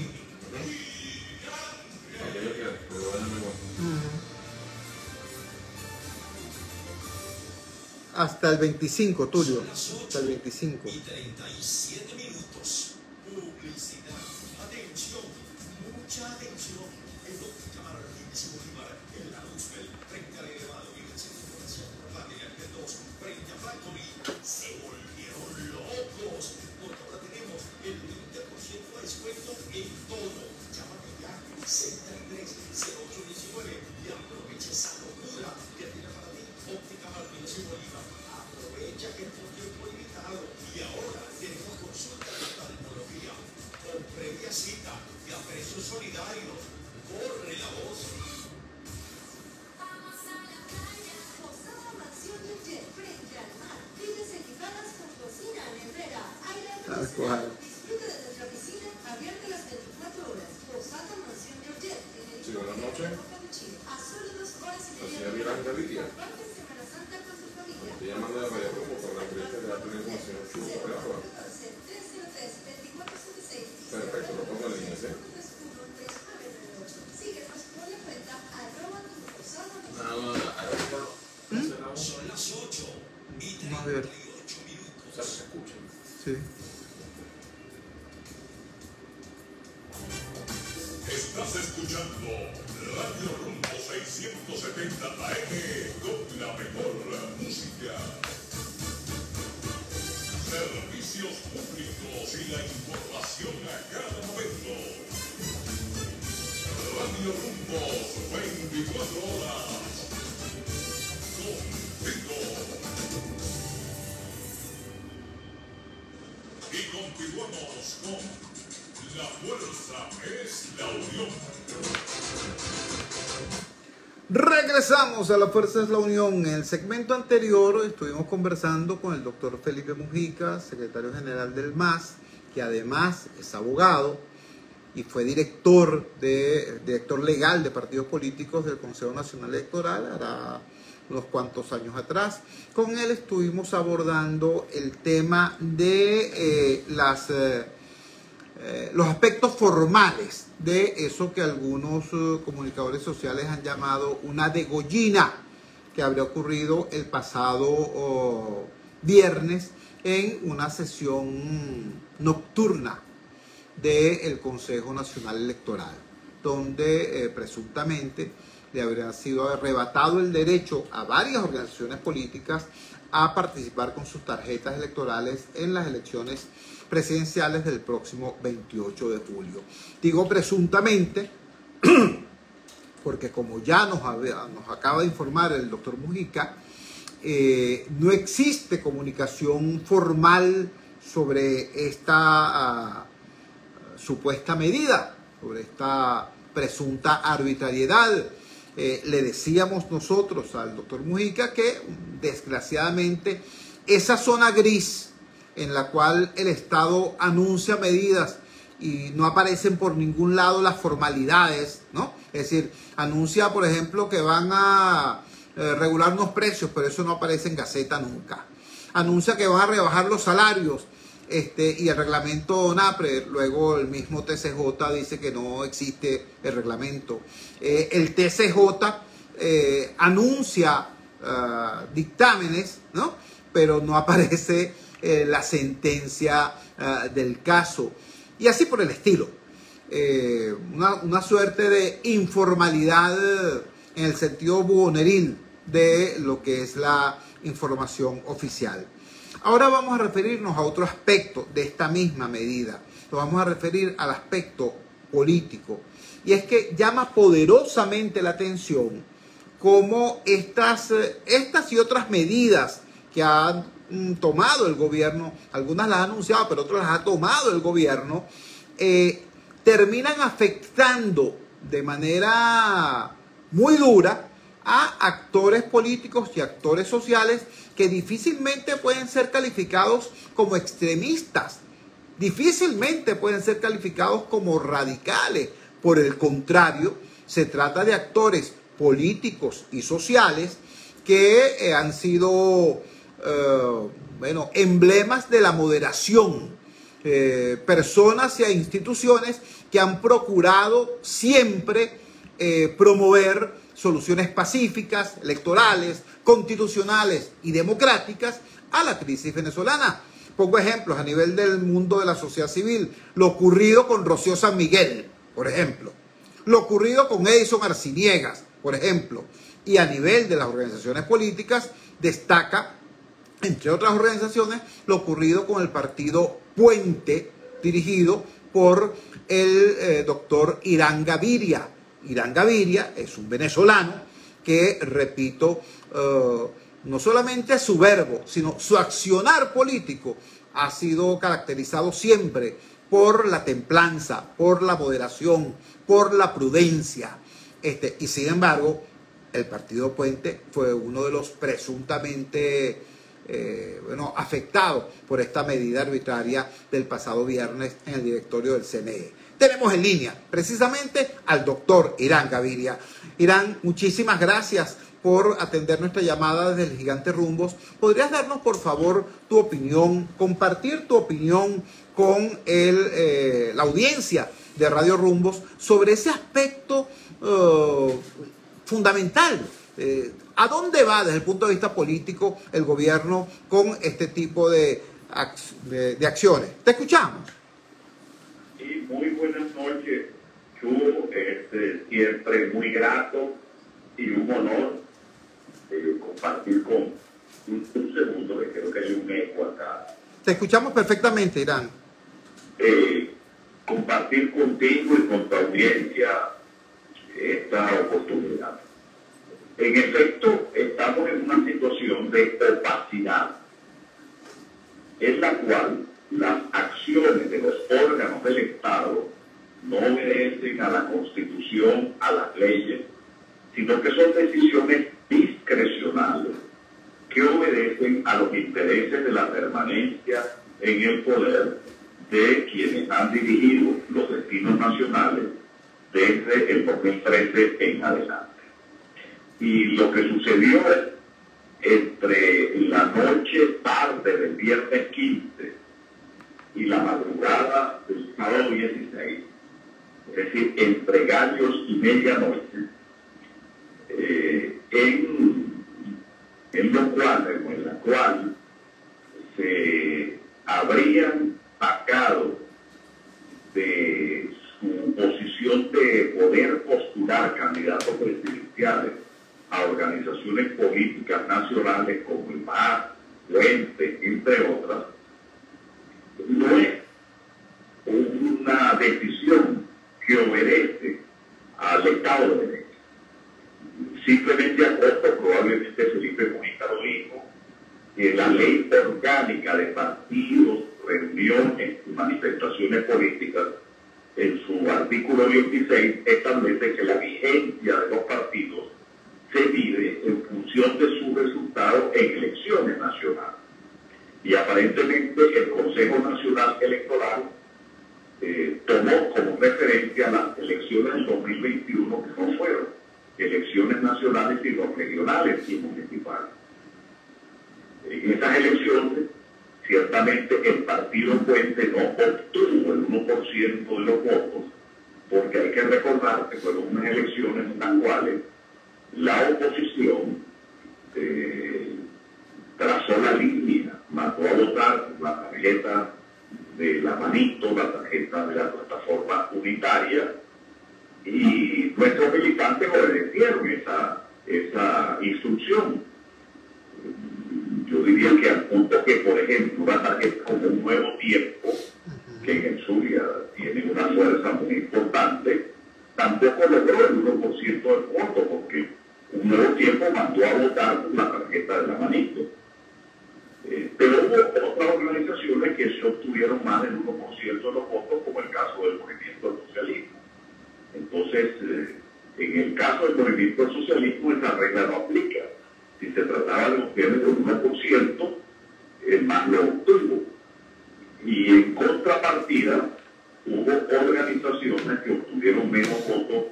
Hasta el 25, Tulio. Hasta el 25. Y 37 minutos. Publicidad. Atención. Mucha atención. En Óptica Martínez Bolívar, en la Roosevelt, frente al elevado y el centro comercial Rodríguez de 2, frente a Factory, se volvieron locos. Porque ahora tenemos el 20% de descuento en todo. Llámate ya. 630819 y aprovecha esa locura que tiene para ti Óptica Martínez Bolívar. Aprovecha que es por tiempo limitado y ahora tenemos consulta de oftalmología con previa cita y a precios solidarios. Corre la voz. Vamos a la playa. Posada Mansión del Jet frente al mar. Vives equipadas con cocina negrera, aire acondicionado. Disfruta de nuestra piscina abierta las 24 horas. Posada Mansión del Jet en el buenas noches. a solo 2 horas y media. Señora Miranda Lidia. Comparte Semana Santa con tu familia. Estoy llamando de María Rumbo para la entrevista de darte una información súper ahora. 303-2476. Perfecto, lo pongo en línea, ¿sí? Síguenos por la cuenta @posada. Son las 8:38 Vamos a ver. minutos. O sea, se escucha. Sí. Estás escuchando Radio Rumbo 670 AM con la mejor música, servicios públicos y la información a cada momento. Radio Rumbo 24 horas. Contigo. Vamos con La Fuerza es la Unión. Regresamos a La Fuerza es la Unión. En el segmento anterior estuvimos conversando con el doctor Felipe Mujica, secretario general del MAS, que además es abogado y fue director legal de partidos políticos del Consejo Nacional Electoral hará unos cuantos años atrás. Con él estuvimos abordando el tema de los aspectos formales de eso que algunos comunicadores sociales han llamado una degollina que habría ocurrido el pasado viernes en una sesión nocturna del Consejo Nacional Electoral, donde presuntamente le habría sido arrebatado el derecho a varias organizaciones políticas a participar con sus tarjetas electorales en las elecciones presidenciales del próximo 28 de julio. Digo presuntamente porque, como ya nos acaba de informar el doctor Mujica, no existe comunicación formal sobre esta supuesta medida, sobre esta presunta arbitrariedad. Le decíamos nosotros al doctor Mujica que desgraciadamente esa zona gris en la cual el Estado anuncia medidas y no aparecen por ningún lado las formalidades, ¿no? Es decir, anuncia, por ejemplo, que van a regular unos precios, pero eso no aparece en Gaceta nunca. Anuncia que van a rebajar los salarios, y el reglamento NAPRE, luego el mismo TCJ dice que no existe el reglamento. El TCJ anuncia dictámenes, ¿no? Pero no aparece la sentencia del caso. Y así por el estilo. Una suerte de informalidad en el sentido buhoneril de lo que es la información oficial. Ahora vamos a referirnos a otro aspecto de esta misma medida. Nos vamos a referir al aspecto político. Y es que llama poderosamente la atención cómo estas y otras medidas que ha tomado el gobierno, algunas las ha anunciado, pero otras las ha tomado el gobierno, terminan afectando de manera muy dura a actores políticos y actores sociales que difícilmente pueden ser calificados como extremistas, difícilmente pueden ser calificados como radicales. Por el contrario, se trata de actores políticos y sociales que han sido emblemas de la moderación, personas e instituciones que han procurado siempre promover soluciones pacíficas, electorales, constitucionales y democráticas a la crisis venezolana. Pongo ejemplos a nivel del mundo de la sociedad civil: lo ocurrido con Rocío San Miguel, por ejemplo, lo ocurrido con Edison Arciniegas, por ejemplo, y a nivel de las organizaciones políticas destaca, entre otras organizaciones, lo ocurrido con el partido Puente, dirigido por el doctor Irán Gaviria. Irán Gaviria es un venezolano que, repito, no solamente su verbo, sino su accionar político ha sido caracterizado siempre por la templanza, por la moderación, por la prudencia. Y sin embargo, el partido Puente fue uno de los presuntamente afectados por esta medida arbitraria del pasado viernes en el directorio del CNE. Tenemos en línea precisamente al doctor Irán Gaviria. Irán, muchísimas gracias por atender nuestra llamada desde el Gigante Rumbos. ¿Podrías darnos, por favor, tu opinión, compartir tu opinión con la audiencia de Radio Rumbos sobre ese aspecto fundamental? ¿A dónde va desde el punto de vista político el gobierno con este tipo de acciones? Te escuchamos. Sí, muy buenas noches, Chubo. Siempre muy grato y un honor compartir con un segundo, que creo que hay un eco acá. Te escuchamos perfectamente, Irán. Compartir contigo y con tu audiencia esta oportunidad. En efecto, estamos en una situación de opacidad, en la cual las acciones de los órganos del Estado no obedecen a la Constitución, a las leyes, sino que son decisiones discrecionales que obedecen a los intereses de la permanencia en el poder de quienes han dirigido los destinos nacionales desde el 2013 en adelante. Y lo que sucedió entre la noche tarde del viernes 15 y la madrugada del sábado 16, es decir, entre gallos y medianoche, en la cual se habrían sacado de su posición de poder postular candidatos presidenciales a organizaciones políticas nacionales como el MAS, Puente, entre otras, no es una decisión que obedece al Estado de Derecho. Simplemente acoto, probablemente Felipe Mujica lo dijo, que la ley orgánica de partidos, reuniones y manifestaciones políticas, en su artículo 26, establece que la vigencia de los partidos se mide en función de su resultado en elecciones nacionales. Y aparentemente el Consejo Nacional Electoral tomó como referencia las elecciones del 2021, que no fueron elecciones nacionales sino regionales y municipales. En esas elecciones, ciertamente el partido Puente no obtuvo el 1% de los votos, porque hay que recordar que fueron unas elecciones en las cuales la oposición trazó la línea, mandó a votar la tarjeta de la manito, la tarjeta de la plataforma unitaria, y nuestros militantes obedecieron esa instrucción. Yo diría que al punto que, por ejemplo, una tarjeta como Un Nuevo Tiempo, que en el Zulia tiene una fuerza muy importante, tampoco logró el 1% del voto, porque Un Nuevo Tiempo mandó a votar la tarjeta de la manito. Pero hubo otras organizaciones que se obtuvieron más del 1% de los votos, como el caso del Movimiento del Socialismo. Entonces, en el caso del Movimiento del Socialismo, esa regla no aplica. Si se trataba de obtener el 1%, el MAS lo obtuvo. Y en contrapartida, hubo organizaciones que obtuvieron menos votos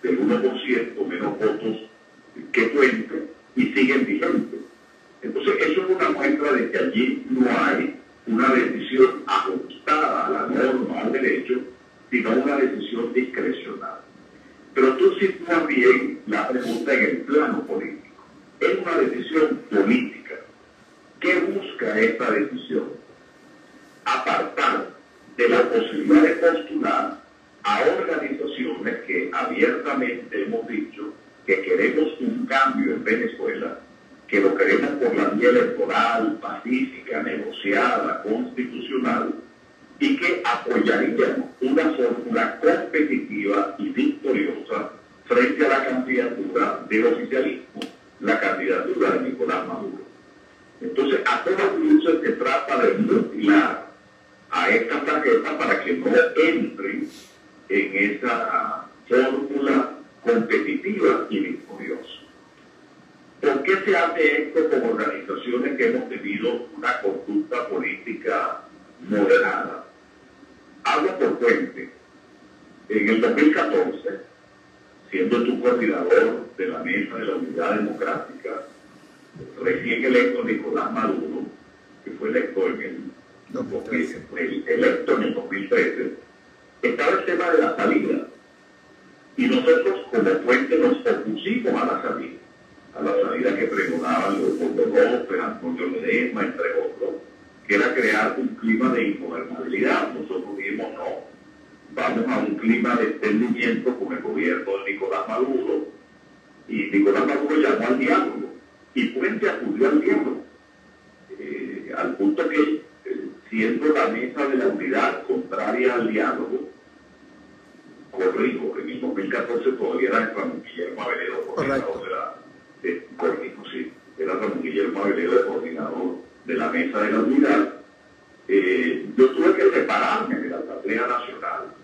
del 1%, menos votos que Puente, y siguen vigentes. Entonces, eso es una muestra de que allí no hay una decisión ajustada a la norma, al derecho, sino una decisión discrecional. Pero tú sitúas bien la pregunta en el plano político. Es una decisión política. ¿Qué busca esta decisión? Apartar de la posibilidad de postular a organizaciones que abiertamente hemos dicho que queremos un cambio en Venezuela, que lo queremos por la vía electoral, pacífica, negociada, constitucional, y que apoyaríamos una fórmula competitiva y victoriosa frente a la candidatura del oficialismo, la candidatura de Nicolás Maduro. Entonces, a todas luces se trata de mutilar a esta tarjeta para que no entren en esa fórmula competitiva y victoriosa. ¿Por qué se hace esto con organizaciones que hemos tenido una conducta política moderada? Hablo por Puente. En el 2014, siendo tu coordinador de la Mesa de la Unidad Democrática, recién electo Nicolás Maduro, que fue electo en el 2013, estaba el tema de la salida. Y nosotros como Puente nos opusimos a la salida que pregonaban Leopoldo López, Antonio Ledesma, entre otros, que era crear un clima de ingobernabilidad. Nosotros dijimos no, vamos a un clima de entendimiento con el gobierno de Nicolás Maduro, y Nicolás Maduro llamó al diálogo, y Puente acudió al diálogo, al punto que, siendo la Mesa de la Unidad contraria al diálogo, corrijo, en el 2014 todavía era Ramón Guillermo Aveledo, coordinador era Ramón Guillermo Aveledo, coordinador de la Mesa de la Unidad, yo tuve que separarme de la Asamblea Nacional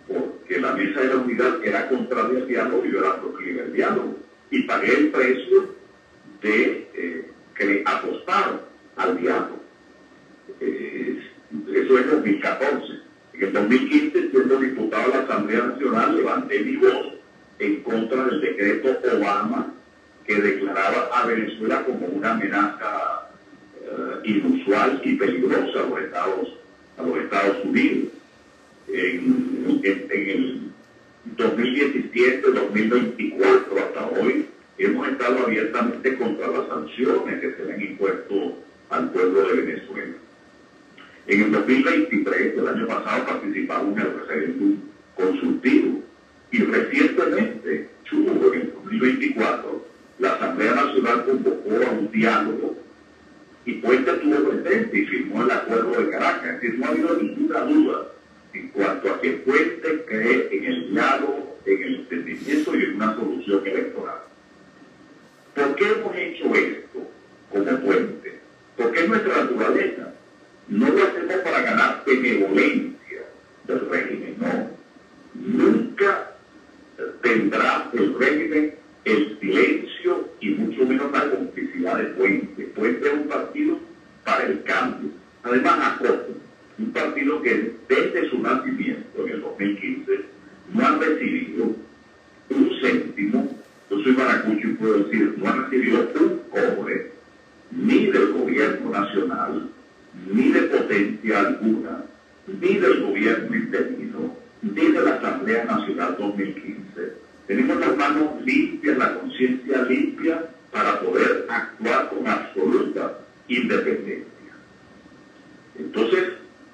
porque la Mesa de la Unidad era contraria al diálogo y yo era proclive al diálogo. Y pagué el precio de apostar al diálogo. Eso es 2014. En el 2015, siendo diputado de la Asamblea Nacional, levanté mi voz en contra del decreto Obama que declaraba a Venezuela como una amenaza inusual y peligrosa a los Estados Unidos. En el 2017, 2024 hasta hoy, hemos estado abiertamente contra las sanciones que se le han impuesto al pueblo de Venezuela. En el 2023, el año pasado, participamos en el referéndum consultivo y recientemente, en el 2024, la Asamblea Nacional convocó a un diálogo y Puente estuvo presente y firmó el Acuerdo de Caracas. Es decir, no ha habido ninguna duda en cuanto a que Puente cree en el diálogo, en el entendimiento y en una solución electoral. ¿Por qué hemos hecho esto como Puente? Porque es nuestra naturaleza. No lo hacemos para ganar benevolencia del régimen, no. Nunca tendrá el régimen el silencio y mucho menos la complicidad de Puente. Puente es un partido para el cambio. Además, ACOPO, un partido que desde su nacimiento en el 2015 no ha recibido un céntimo. Yo soy maracucho y puedo decir, no ha recibido un cobre ni del gobierno nacional, ni de potencia alguna, ni del gobierno interino, ni de la Asamblea Nacional 2015. Tenemos las manos limpias, la conciencia limpia para poder actuar con absoluta independencia. Entonces,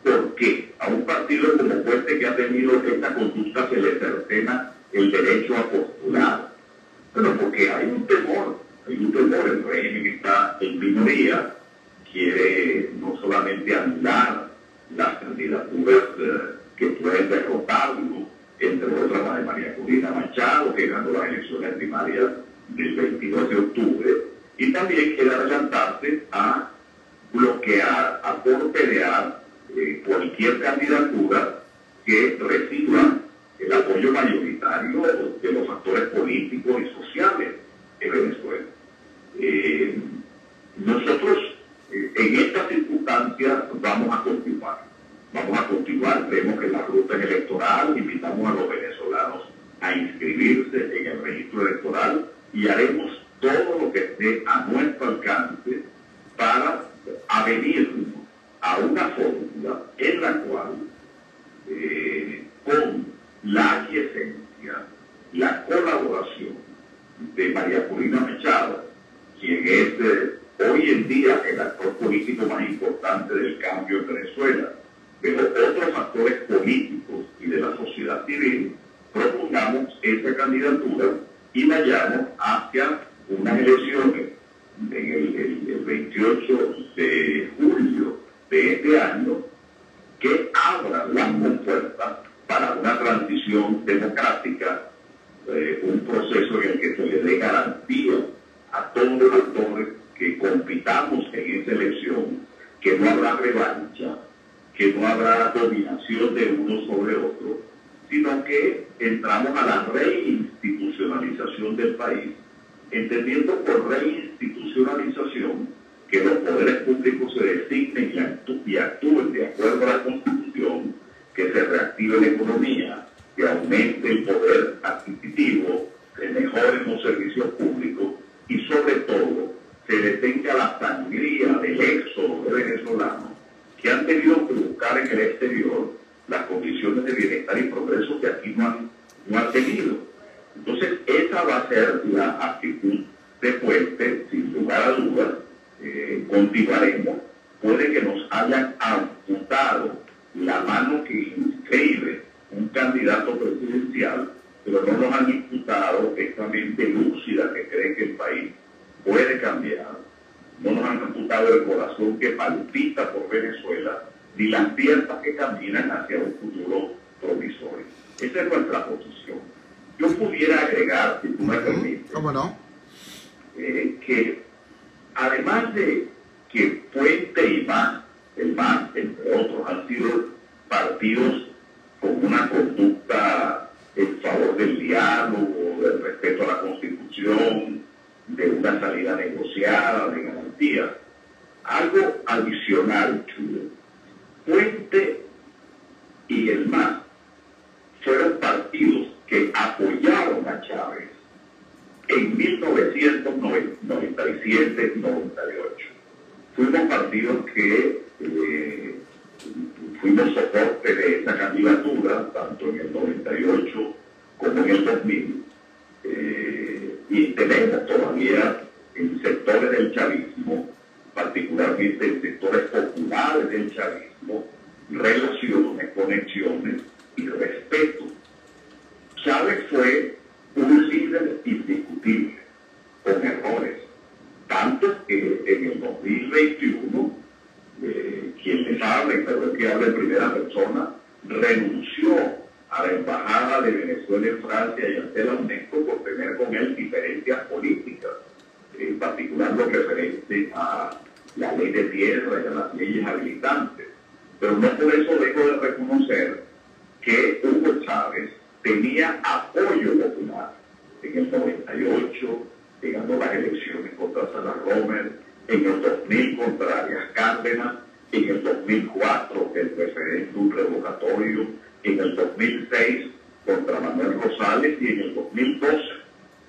¿por qué a un partido como Puente que ha tenido esta conducta se le cercena el derecho a postular? Bueno, porque hay un temor, el régimen está en minoría, quiere no solamente anular las candidaturas que pueden derrotarlo, entre otras la de María Corina Machado, que ganó las elecciones primarias del 22 de octubre, y también quiere adelantarse a bloquear, a torpedear cualquier candidatura que reciba el apoyo mayoritario de los actores políticos y sociales en Venezuela. Nosotros en estas circunstancias vamos a continuar, creemos que la ruta es electoral, invitamos a los venezolanos a inscribirse en el registro electoral y haremos todo lo que esté a nuestro alcance para avenirnos a una fórmula en la cual con la aquiescencia, la colaboración de María Corina Machado, quien es hoy en día el actor político más importante del cambio en Venezuela, pero otros actores políticos y de la sociedad civil, propongamos esa candidatura y vayamos hacia unas elecciones en el 28 de julio de este año que abran las compuertas para una transición democrática, un proceso en el que se le dé garantía a todos los actores que compitamos en esa elección, que no habrá revancha, que no habrá dominación de uno sobre otro, sino que entramos a la reinstitucionalización del país, entendiendo por reinstitucionalización que los poderes públicos se designen y actúen de acuerdo a la Constitución, que se reactive la economía, que aumente el poder adquisitivo, que mejoren los servicios públicos y sobre todo se detenga la sangría del éxodo de venezolanos que han tenido que buscar en el exterior las condiciones de bienestar y progreso que aquí no han tenido. Entonces, esa va a ser la actitud de Puente, sin lugar a dudas. Continuaremos. Puede que nos hayan amputado la mano que inscribe un candidato presidencial, pero no nos han imputado esta mente lúcida que cree que el país puede cambiar. No nos han amputado el corazón que palpita por Venezuela, ni las piernas que caminan hacia un futuro provisorio. Esa es nuestra posición. Yo pudiera agregar, si tú me permites, ¿cómo no? Que además de que Puente y el MAS, entre otros, han sido negociación, de una salida negociada, de garantía. Algo adicional, Chulo. Puente y el MAS fueron partidos que apoyaron a Chávez en 1997-98. Fuimos partidos que fuimos soporte de esa candidatura, tanto en el 98 como en el 2000. Y tenemos todavía en sectores del chavismo, particularmente en sectores populares del chavismo, relaciones, conexiones y respeto. Chávez fue un líder indiscutible, con errores, tanto que en el 2021, quien les habla, y perdón que hable en primera persona, renunció a la embajada de Venezuela en Francia y ante la UNESCO por tener con él diferencias políticas, en particular lo referente a la ley de tierra y a las leyes habilitantes. Pero no por eso dejo de reconocer que Hugo Chávez tenía apoyo popular. En el 98 ganó las elecciones contra Sara Romer, en el 2000 contra Arias Cárdenas, en el 2004 el referéndum revocatorio, en el 2006 contra Manuel Rosales y en el 2012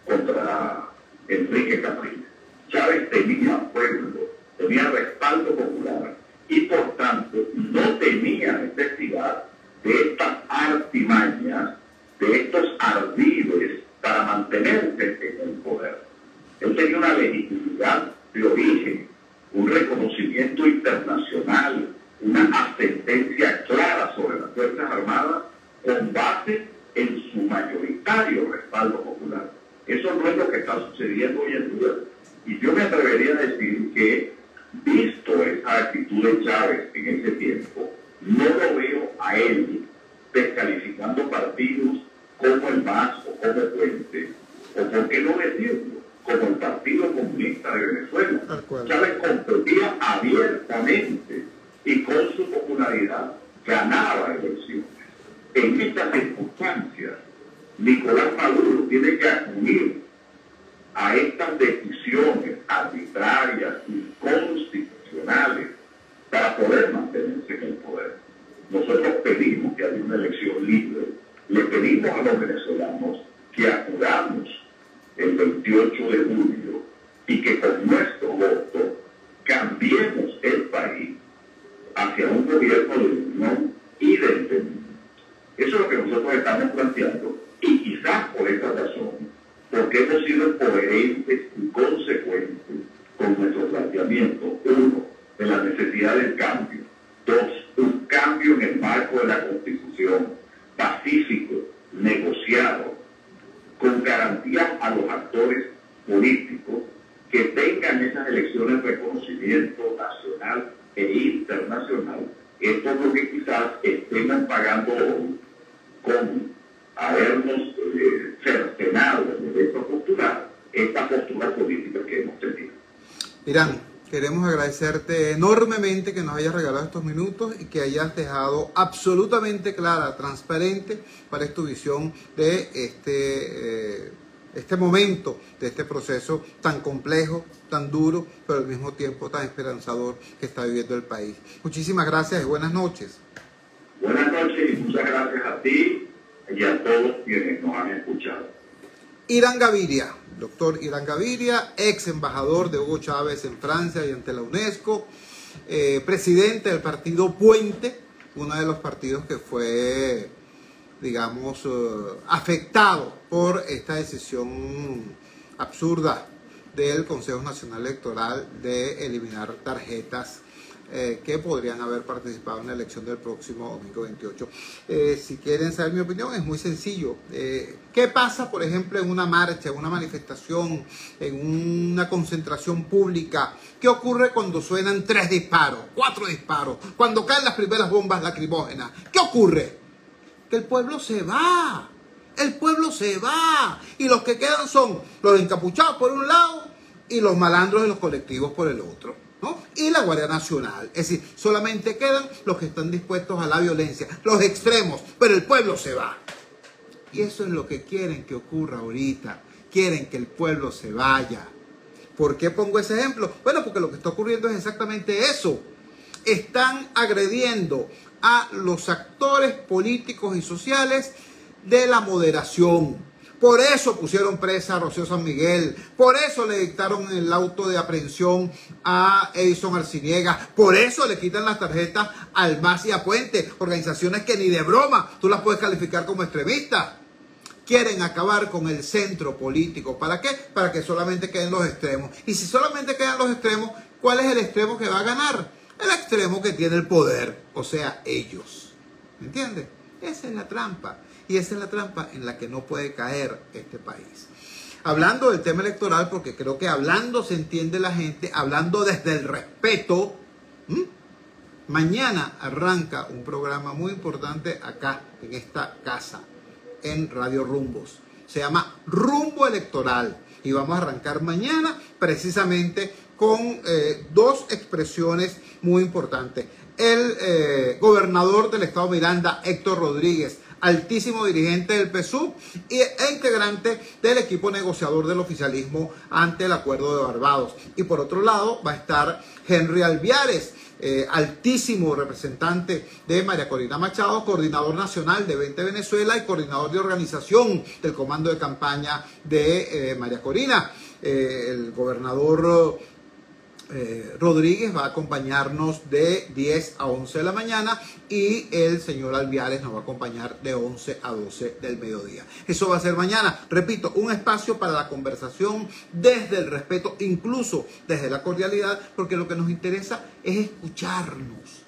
contra Enrique Capriles. Chávez tenía pueblo, tenía respaldo popular y por tanto no tenía necesidad de estas artimañas, de estos ardides para mantenerse en el poder. Él tenía una legitimidad de origen, un reconocimiento internacional, una ascendencia clara sobre las Fuerzas Armadas con base en su mayoritario respaldo popular. Eso no es lo que está sucediendo hoy en día. Y yo me atrevería a decir que, visto esa actitud de Chávez en ese tiempo, no lo veo a él descalificando partidos como el MAS o como Puente, o por qué no decirlo, como el Partido Comunista de Venezuela. Chávez competía abiertamente y con su popularidad ganaba elecciones. En estas circunstancias, Nicolás Maduro tiene que acudir a estas decisiones arbitrarias, inconstitucionales, para poder mantenerse en el poder. Nosotros pedimos que haya una elección libre, le pedimos a los venezolanos que acudamos el 28 de julio y que con nuestro voto cambiemos el país hacia un gobierno de unión y de entendimiento. Eso es lo que nosotros estamos planteando y quizás por esa razón, porque hemos sido coherentes y consecuentes con nuestro planteamiento. Uno, de la necesidad del cambio. Dos, un cambio en el marco de la Constitución, pacífico, negociado, con garantía a los actores políticos que tengan esas elecciones de reconocimiento nacional e internacional. Esto es lo que quizás estemos pagando hoy con habernos cercenado el derecho a postular esta postura política que hemos tenido. Irán, queremos agradecerte enormemente que nos hayas regalado estos minutos y que hayas dejado absolutamente clara, transparente, cuál es tu visión de este momento, de este proceso tan complejo, tan duro, pero al mismo tiempo tan esperanzador que está viviendo el país. Muchísimas gracias y buenas noches. Buenas noches y muchas gracias a ti y a todos quienes nos han escuchado. Irán Gaviria, doctor Irán Gaviria, ex embajador de Hugo Chávez en Francia y ante la UNESCO, presidente del partido Puente, uno de los partidos que fue, digamos, afectado por esta decisión absurda del Consejo Nacional Electoral de eliminar tarjetas que podrían haber participado en la elección del próximo domingo 28. Si quieren saber mi opinión, es muy sencillo. ¿Qué pasa, por ejemplo, en una marcha, en una manifestación, en una concentración pública? ¿Qué ocurre cuando suenan 3 disparos, 4 disparos, cuando caen las primeras bombas lacrimógenas? ¿Qué ocurre? Que el pueblo se va. El pueblo se va. Y los que quedan son los encapuchados por un lado y los malandros de los colectivos por el otro, ¿no? Y la Guardia Nacional. Es decir, solamente quedan los que están dispuestos a la violencia, los extremos, pero el pueblo se va. Y eso es lo que quieren que ocurra ahorita. quieren que el pueblo se vaya. ¿Por qué pongo ese ejemplo? Bueno, porque lo que está ocurriendo es exactamente eso. Están agrediendo a los actores políticos y sociales de la moderación. Por eso pusieron presa a Rocío San Miguel, por eso le dictaron el auto de aprehensión a Edison Arciniega, por eso le quitan las tarjetas al MAS y a Puente, organizaciones que ni de broma tú las puedes calificar como extremistas. Quieren acabar con el centro político. ¿Para qué? Para que solamente queden los extremos. Y si solamente quedan los extremos, ¿cuál es el extremo que va a ganar? El extremo que tiene el poder, o sea, ellos. ¿Me entiendes? Esa es la trampa. Y esa es la trampa en la que no puede caer este país. Hablando del tema electoral, porque creo que hablando se entiende la gente, hablando desde el respeto, mañana arranca un programa muy importante acá, en esta casa, en Radio Rumbos. Se llama Rumbo Electoral. Y vamos a arrancar mañana precisamente con dos expresiones muy importantes. El gobernador del estado Miranda, Héctor Rodríguez, altísimo dirigente del PSUV e integrante del equipo negociador del oficialismo ante el acuerdo de Barbados. Y por otro lado va a estar Henry Alviares, altísimo representante de María Corina Machado, coordinador nacional de 20 Venezuela y coordinador de organización del comando de campaña de María Corina. El gobernador Rodríguez va a acompañarnos de 10 a 11 de la mañana y el señor Alviares nos va a acompañar de 11 a 12 del mediodía. Eso va a ser mañana. Repito, un espacio para la conversación desde el respeto, incluso desde la cordialidad, porque lo que nos interesa es escucharnos,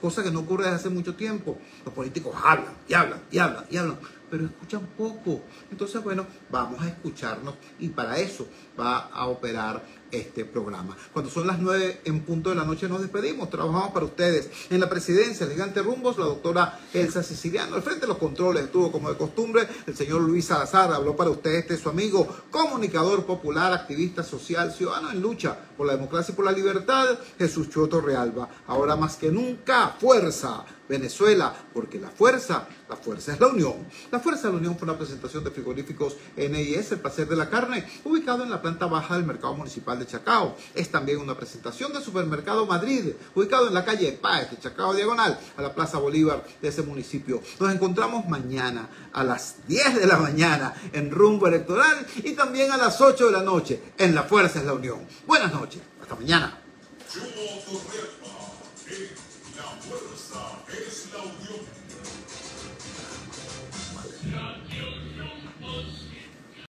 cosa que no ocurre desde hace mucho tiempo. Los políticos hablan y hablan y hablan y hablan, pero escuchan poco. Entonces, bueno, vamos a escucharnos y para eso va a operar este programa. Cuando son las 9 en punto de la noche nos despedimos. Trabajamos para ustedes en la presidencia del Gigante Rumbos, la doctora Elsa Siciliano. Al frente de los controles estuvo, como de costumbre, el señor Luis Salazar. Habló para ustedes su amigo, comunicador popular, activista social, ciudadano en lucha por la democracia y por la libertad, Jesús Choto Realba. Ahora más que nunca, fuerza Venezuela, porque la fuerza es la unión. La fuerza de la unión fue una presentación de Frigoríficos NIS, el placer de la carne, ubicado en la planta baja del mercado municipal de Chacao. Es también una presentación de Supermercado Madrid, ubicado en la calle Páez de Chacao, diagonal a la Plaza Bolívar de ese municipio. Nos encontramos mañana a las 10 de la mañana en Rumbo Electoral y también a las 8 de la noche en La Fuerza es la Unión. Buenas noches, hasta mañana. Jumbo Correa.